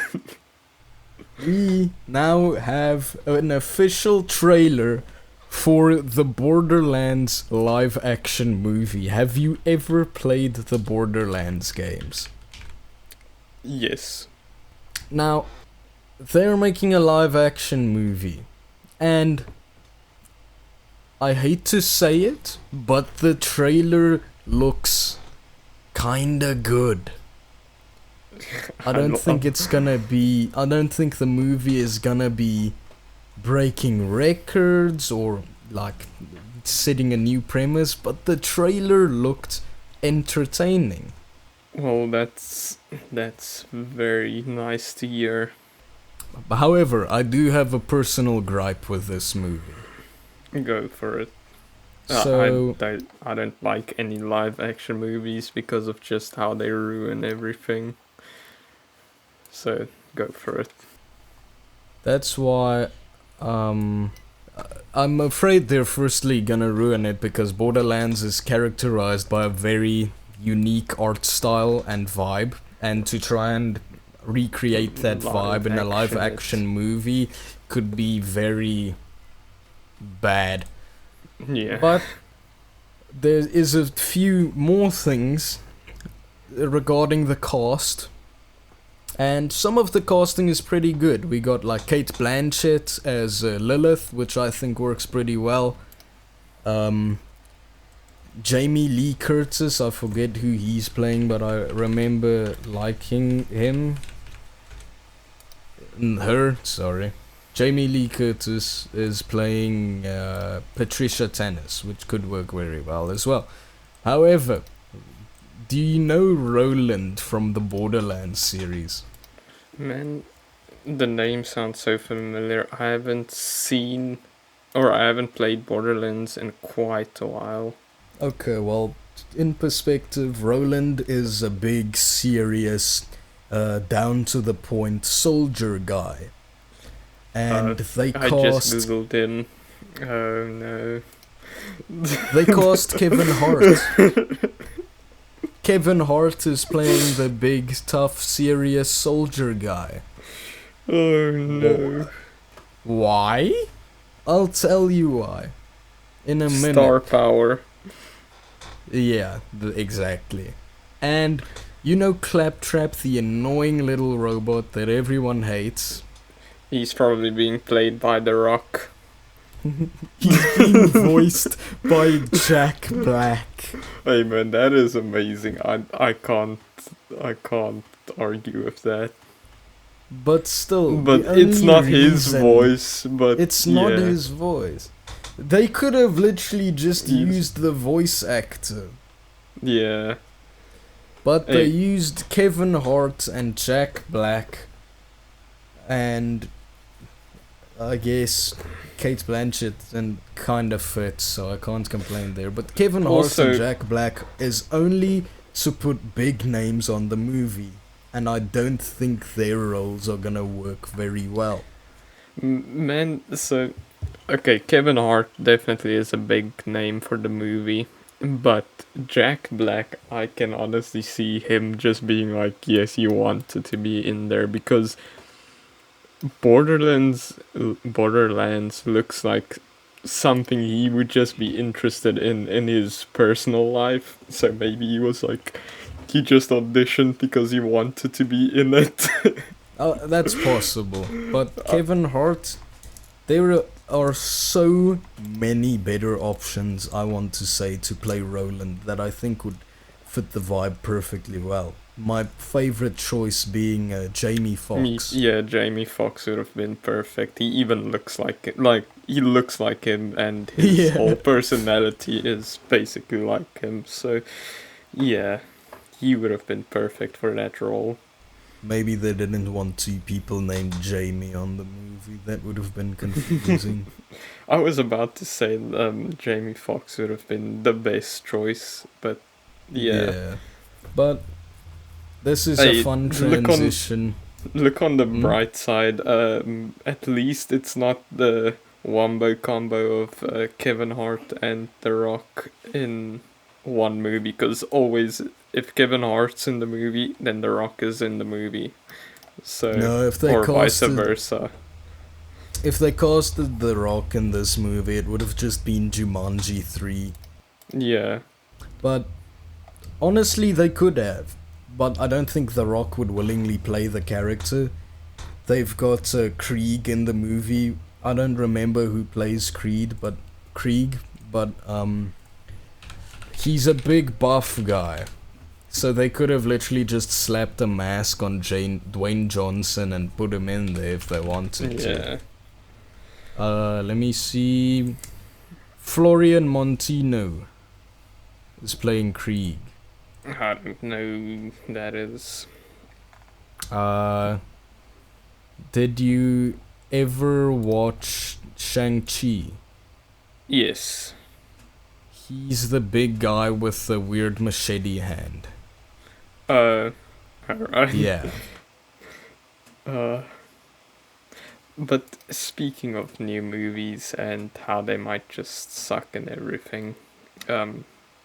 We now have an official trailer for the Borderlands live action movie. Have you ever played the Borderlands games?
Yes.
Now, they're making a live action movie, and I hate to say it, but the trailer looks kinda good. I don't think the movie is gonna be breaking records or like setting a new premise, but the trailer looked entertaining.
Well, that's very nice to hear.
However, I do have a personal gripe with this movie.
Go for it.
So
I don't like any live action movies because of just how they ruin everything. So go for it.
That's why I'm afraid they're firstly gonna ruin it, because Borderlands is characterized by a very unique art style and vibe, and to try and recreate that vibe in a live action movie could be very bad.
Yeah.
But there is a few more things regarding the cast. And some of the casting is pretty good. We got like Kate Blanchett as Lilith, which I think works pretty well. Um, Jamie Lee Curtis, I forget who he's playing, but I remember liking him. Her, sorry. Jamie Lee Curtis is playing Patricia Tannis, which could work very well as well. However, do you know Roland from the Borderlands series?
Man, the name sounds so familiar. I haven't seen or I haven't played Borderlands in quite a while.
Okay, well, in perspective, Roland is a big, serious, down to the point soldier guy. And they
I
cast.
just googled him. Oh no.
They cast Kevin Hart. Kevin Hart is playing the big, tough, serious soldier guy.
Oh no.
Why? I'll tell you why. In a minute.
Star power.
Yeah, exactly. And you know Claptrap, the annoying little robot that everyone hates?
He's probably being played by The Rock.
He's being voiced by Jack Black.
Hey man, that is amazing. I can't argue with that.
But still,
But it's not his voice, but
it's not his voice. They could have literally just used the voice actor.
Yeah.
But they used Kevin Hart and Jack Black and I guess Kate Blanchett and kind of fits, so I can't complain there. But Kevin Hart and Jack Black is only to put big names on the movie, and I don't think their roles are gonna work very well.
Man, so okay, Kevin Hart definitely is a big name for the movie, but Jack Black, I can honestly see him just being like, yes, you wanted to be in there because Borderlands looks like something he would just be interested in his personal life. So maybe he was like, he just auditioned because he wanted to be in it.
That's possible. But Kevin Hart, there are so many better options, I want to say, to play Roland that I think would fit the vibe perfectly well. My favorite choice being Jamie Foxx.
Yeah, Jamie Foxx would have been perfect. He even looks like it. Like, he looks like him, and his whole personality is basically like him. So, yeah, he would have been perfect for that role.
Maybe they didn't want two people named Jamie on the movie. That would have been confusing.
I was about to say Jamie Foxx would have been the best choice, but yeah.
But this is a fun transition.
Look on the bright side. At least it's not the wombo combo of Kevin Hart and The Rock in one movie, because always if Kevin Hart's in the movie, then The Rock is in the movie. So
no, if they
or vice versa.
If they casted The Rock in this movie, it would have just been Jumanji 3.
Yeah.
But honestly, they could have. But I don't think The Rock would willingly play the character. They've got Krieg in the movie. I don't remember who plays Krieg, but he's a big buff guy. So they could have literally just slapped a mask on Dwayne Johnson and put him in there if they wanted to. Let me see. Florian Montino is playing Krieg.
I don't know who that is.
Did you ever watch Shang-Chi?
Yes.
He's the big guy with the weird machete hand.
Alright.
Yeah.
But speaking of new movies and how they might just suck and everything,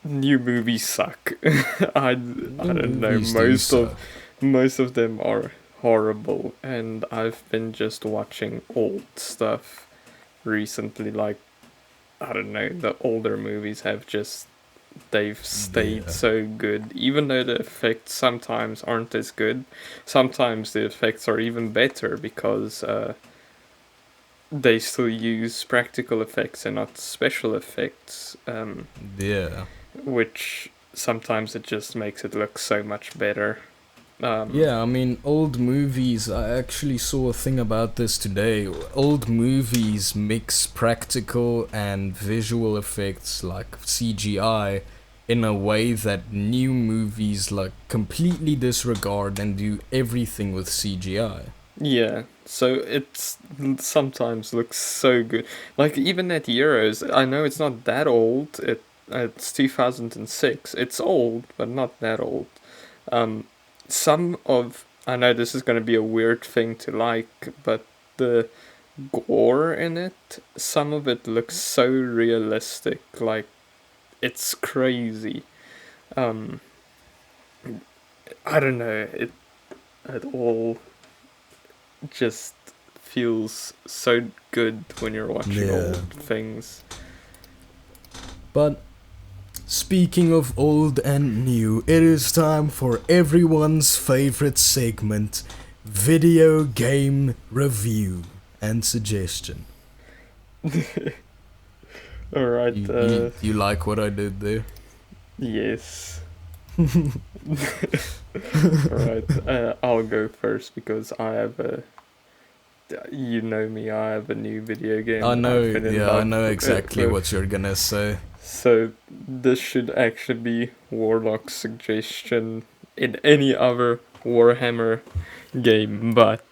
new movies suck. I don't know. Most of them are horrible, and I've been just watching old stuff recently. Like, I don't know, the older movies have just they've stayed
Yeah.
so good. Even though the effects sometimes aren't as good, sometimes the effects are even better because they still use practical effects and not special effects,
Yeah.
which sometimes it just makes it look so much better.
Yeah, I mean, old movies, I actually saw a thing about this today. Old movies mix practical and visual effects like CGI in a way that new movies like completely disregard and do everything with CGI.
Yeah, so it's sometimes looks so good. Like even at Euros, I know it's not that old. It's 2006. It's old, but not that old. Um, some of I know this is going to be a weird thing to like, but the gore in it, some of it looks so realistic. Like it's crazy. Um, I don't know. It all just feels so good when you're watching
Yeah.
old things.
But speaking of old and new, it is time for everyone's favorite segment, video game review and suggestion.
All right.
You like what I did there?
Yes. All right. I'll go first because I have a. You know me. I have a new video game
I
that
know,
I've been in
yeah, I
love
know exactly what
with.
you're gonna say.
So this should actually be Warlock's suggestion in any other Warhammer game, but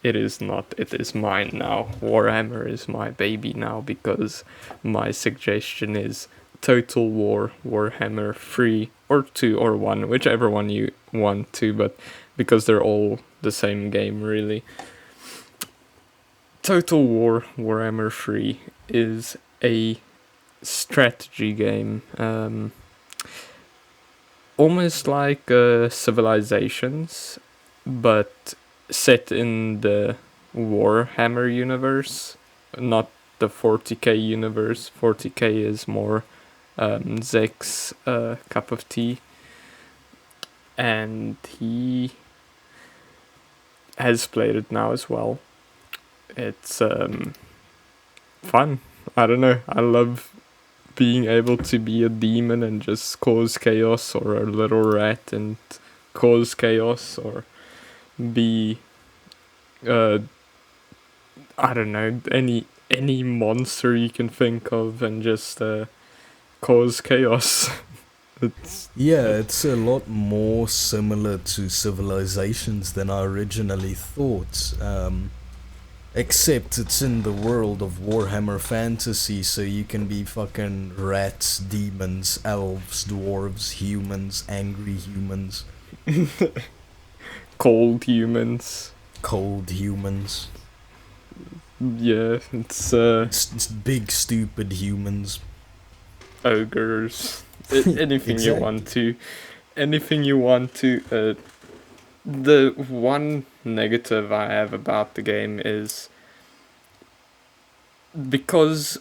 it is not. It is mine now. Warhammer is my baby now because my suggestion is Total War Warhammer 3 or 2 or 1, whichever one you want to, but because they're all the same game really. Total War Warhammer 3 is a strategy game. Almost like Civilizations, but set in the Warhammer universe, not the 40k universe. 40k is more Zek's cup of tea, and he has played it now as well. It's fun. I don't know. I love being able to be a demon and just cause chaos, or a little rat and cause chaos, or be uh I don't know, any monster you can think of and just cause chaos. it's
Yeah, it's a lot more similar to Civilizations than I originally thought. Except it's in the world of Warhammer Fantasy, so you can be fucking rats, demons, elves, dwarves, humans, angry humans,
cold humans.
cold humans,
Yeah, it's
big stupid humans.
ogres. Anything you want
Exactly.
to. Anything you want to. The one negative I have about the game is because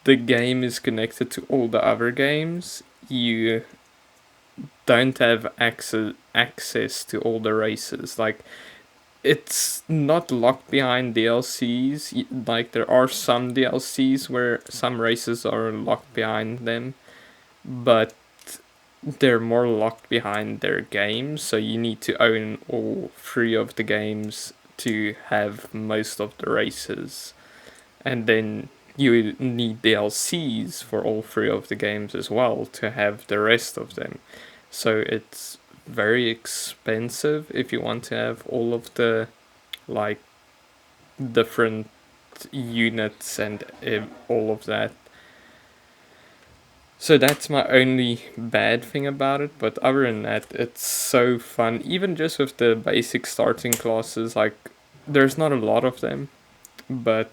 the game is connected to all the other games, you don't have access to all the races. Like it's not locked behind DLCs. Like there are some DLCs where some races are locked behind them, but they're more locked behind their games. So you need to own all three of the games to have most of the races, and then you need DLCs for all three of the games as well to have the rest of them. So it's very expensive if you want to have all of the like different units and all of that. So that's my only bad thing about it, but other than that, it's so fun. Even just with the basic starting classes, like there's not a lot of them, but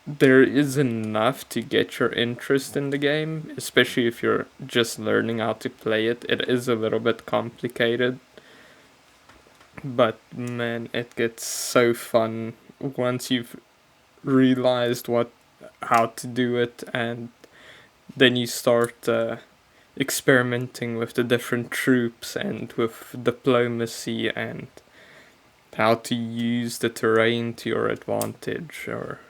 there is enough to get your interest in the game, especially if you're just learning how to play it. It is a little bit complicated, but man, it gets so fun once you've realized how to do it, and then you start experimenting with the different troops and with diplomacy and how to use the terrain to your advantage, or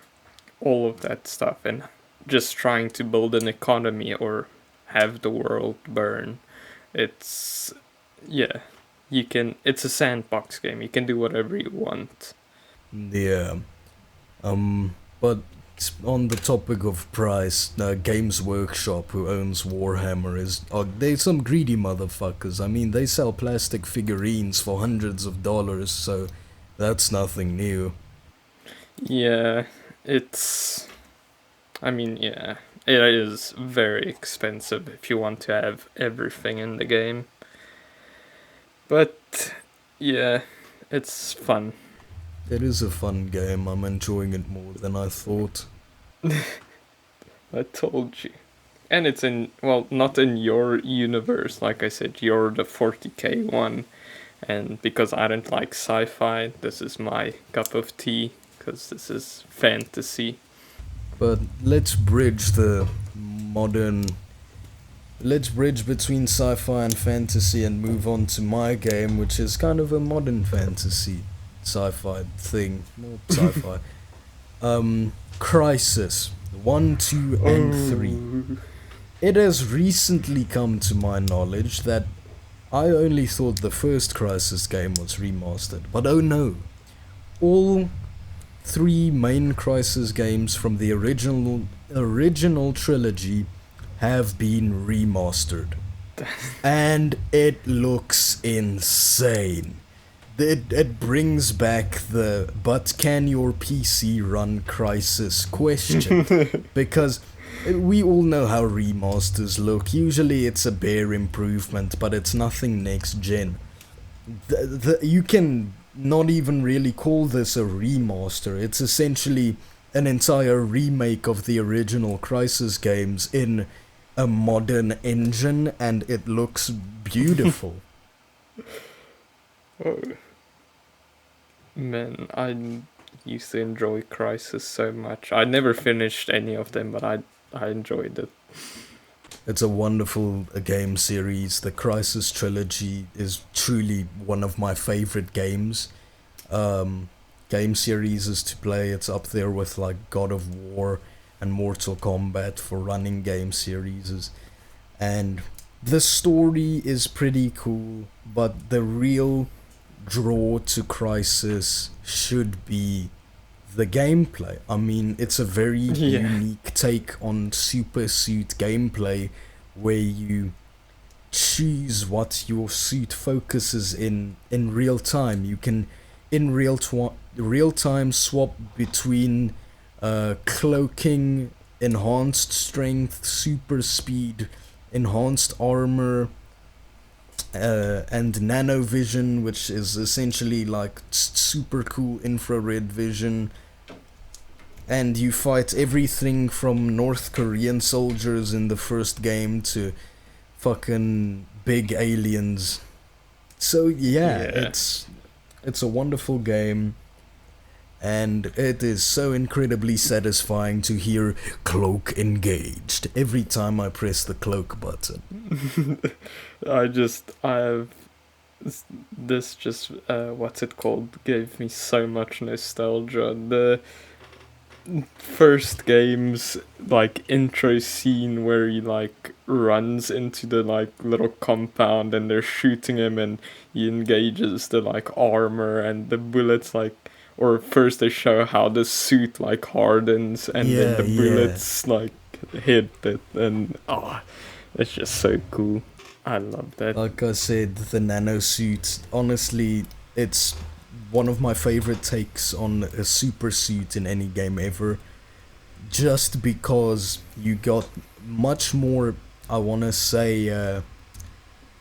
all of that stuff, and just trying to build an economy or have the world burn. It's, yeah, you can, it's a sandbox game. You can do whatever you want.
Yeah. But on the topic of price, Games Workshop, who owns Warhammer, they some greedy motherfuckers. I mean, they sell plastic figurines for hundreds of dollars, so that's nothing new.
Yeah, it's, I mean, yeah, it is very expensive if you want to have everything in the game. But yeah, it's fun.
It is a fun game. I'm enjoying it more than I thought.
I told you. And it's in, well, not in your universe, like I said, you're the 40k one. And because I don't like sci fi, this is my cup of tea, because this is fantasy.
But modern. Let's bridge between sci-fi and fantasy and move on to my game, which is kind of a modern fantasy sci-fi thing, more sci-fi. Crisis 1, 2, and 3. It has recently come to my knowledge that I only thought the first Crisis game was remastered, but oh no. All three main Crisis games from the original trilogy have been remastered. And it looks insane. It brings back the "but can your PC run Crisis" question. Because we all know how remasters look. Usually it's a bare improvement, but it's nothing next gen. You can not even really call this a remaster. It's essentially an entire remake of the original Crisis games in a modern engine, and it looks beautiful.
Oh. Man, I used to enjoy Crisis so much. I never finished any of them, but I enjoyed it.
It's a wonderful game series. The Crisis trilogy is truly one of my favorite games. Game series is to play. It's up there with like God of War and Mortal Kombat for running game series. And the story is pretty cool, but the real draw to Crisis should be the gameplay. I mean, it's a very unique take on super suit gameplay where you choose what your suit focuses in real time. You can in real time swap between cloaking, enhanced strength, super speed, enhanced armor, and nanovision, which is essentially like super cool infrared vision. And you fight everything from North Korean soldiers in the first game to fucking big aliens. So yeah. It's a wonderful game. And it is so incredibly satisfying to hear cloak engaged every time I press the cloak button.
I have this just what's it called, gave me so much nostalgia. The first game's like intro scene where he like runs into the like little compound and they're shooting him and he engages the like armor and the bullets like, or first they show how the suit like hardens and then the bullets like hit it, and it's just so cool. I love that.
Like I said, the nano suit, honestly, it's one of my favorite takes on a super suit in any game ever. Just because you got much more, I wanna say,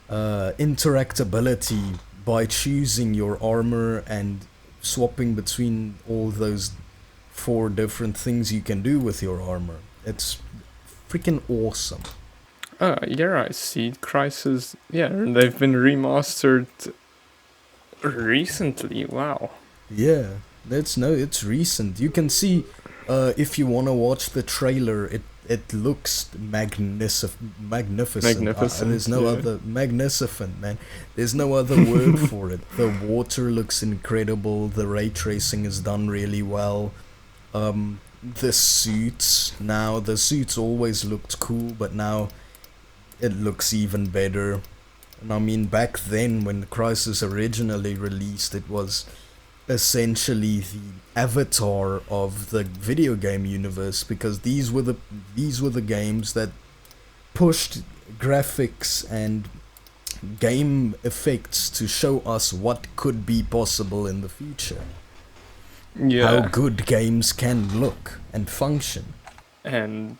interactability by choosing your armor and swapping between all those 4 different things you can do with your armor. It's freaking awesome.
Yeah, I see. Crisis, yeah, they've been remastered recently. Wow.
Yeah, it's recent. You can see, if you wanna watch the trailer, it looks magnificent.
Magnificent,
There's no
yeah.
other magnificent, man. There's no other word for it. The water looks incredible. The ray tracing is done really well. The suits always looked cool, but now it looks even better. And I mean, back then when Crisis originally released, it was essentially the avatar of the video game universe, because these were the games that pushed graphics and game effects to show us what could be possible in the future. How
Yeah,
good games can look and function.
and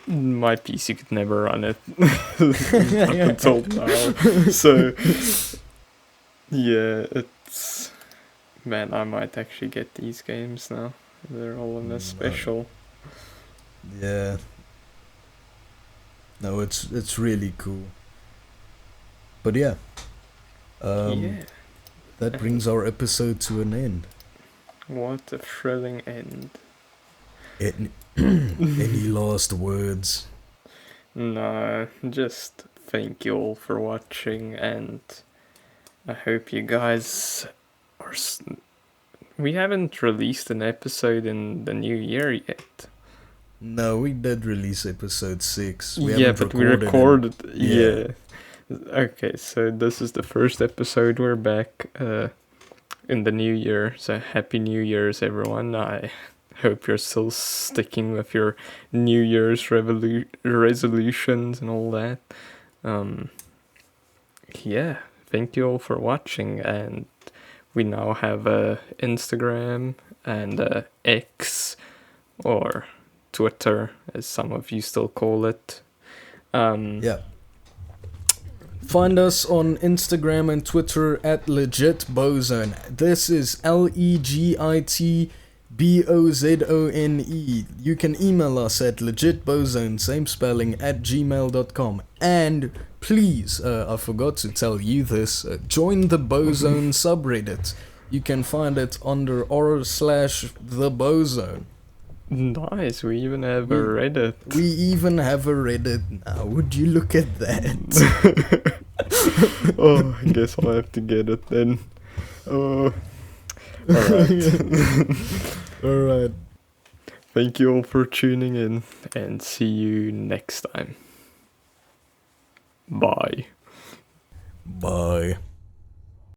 my PC could never run it up until now. So yeah, it's man, I might actually get these games now. They're all in a special.
Yeah. No, it's really cool. But yeah,
Yeah,
that brings our episode to an end.
what a thrilling end.
Any last words?
No, just thank you all for watching, and I hope you guys are. We haven't released an episode in the new year yet.
No, we did release episode 6. We
Yeah,
haven't
but we
recorded it.
recorded. Yeah. Okay, so this is the first episode. We're back in the new year. So happy New Year's, everyone. I hope you're still sticking with your New Year's resolutions and all that. Yeah, thank you all for watching, and we now have a Instagram and a X, or Twitter, as some of you still call it.
Yeah. Find us on Instagram and Twitter at Legit Bozone. This is LEGITBOZONE. You can email us at legitbozone, same spelling, at gmail.com. And please, I forgot to tell you this, join the Bozone subreddit. You can find it under r/the Bozone.
Nice, we even have a Reddit.
We even have a Reddit now. Would you look at that?
Oh, I guess I'll have to get it then. Alright.
Alright.
Thank you all for tuning in, and see you next time. Bye.
Bye.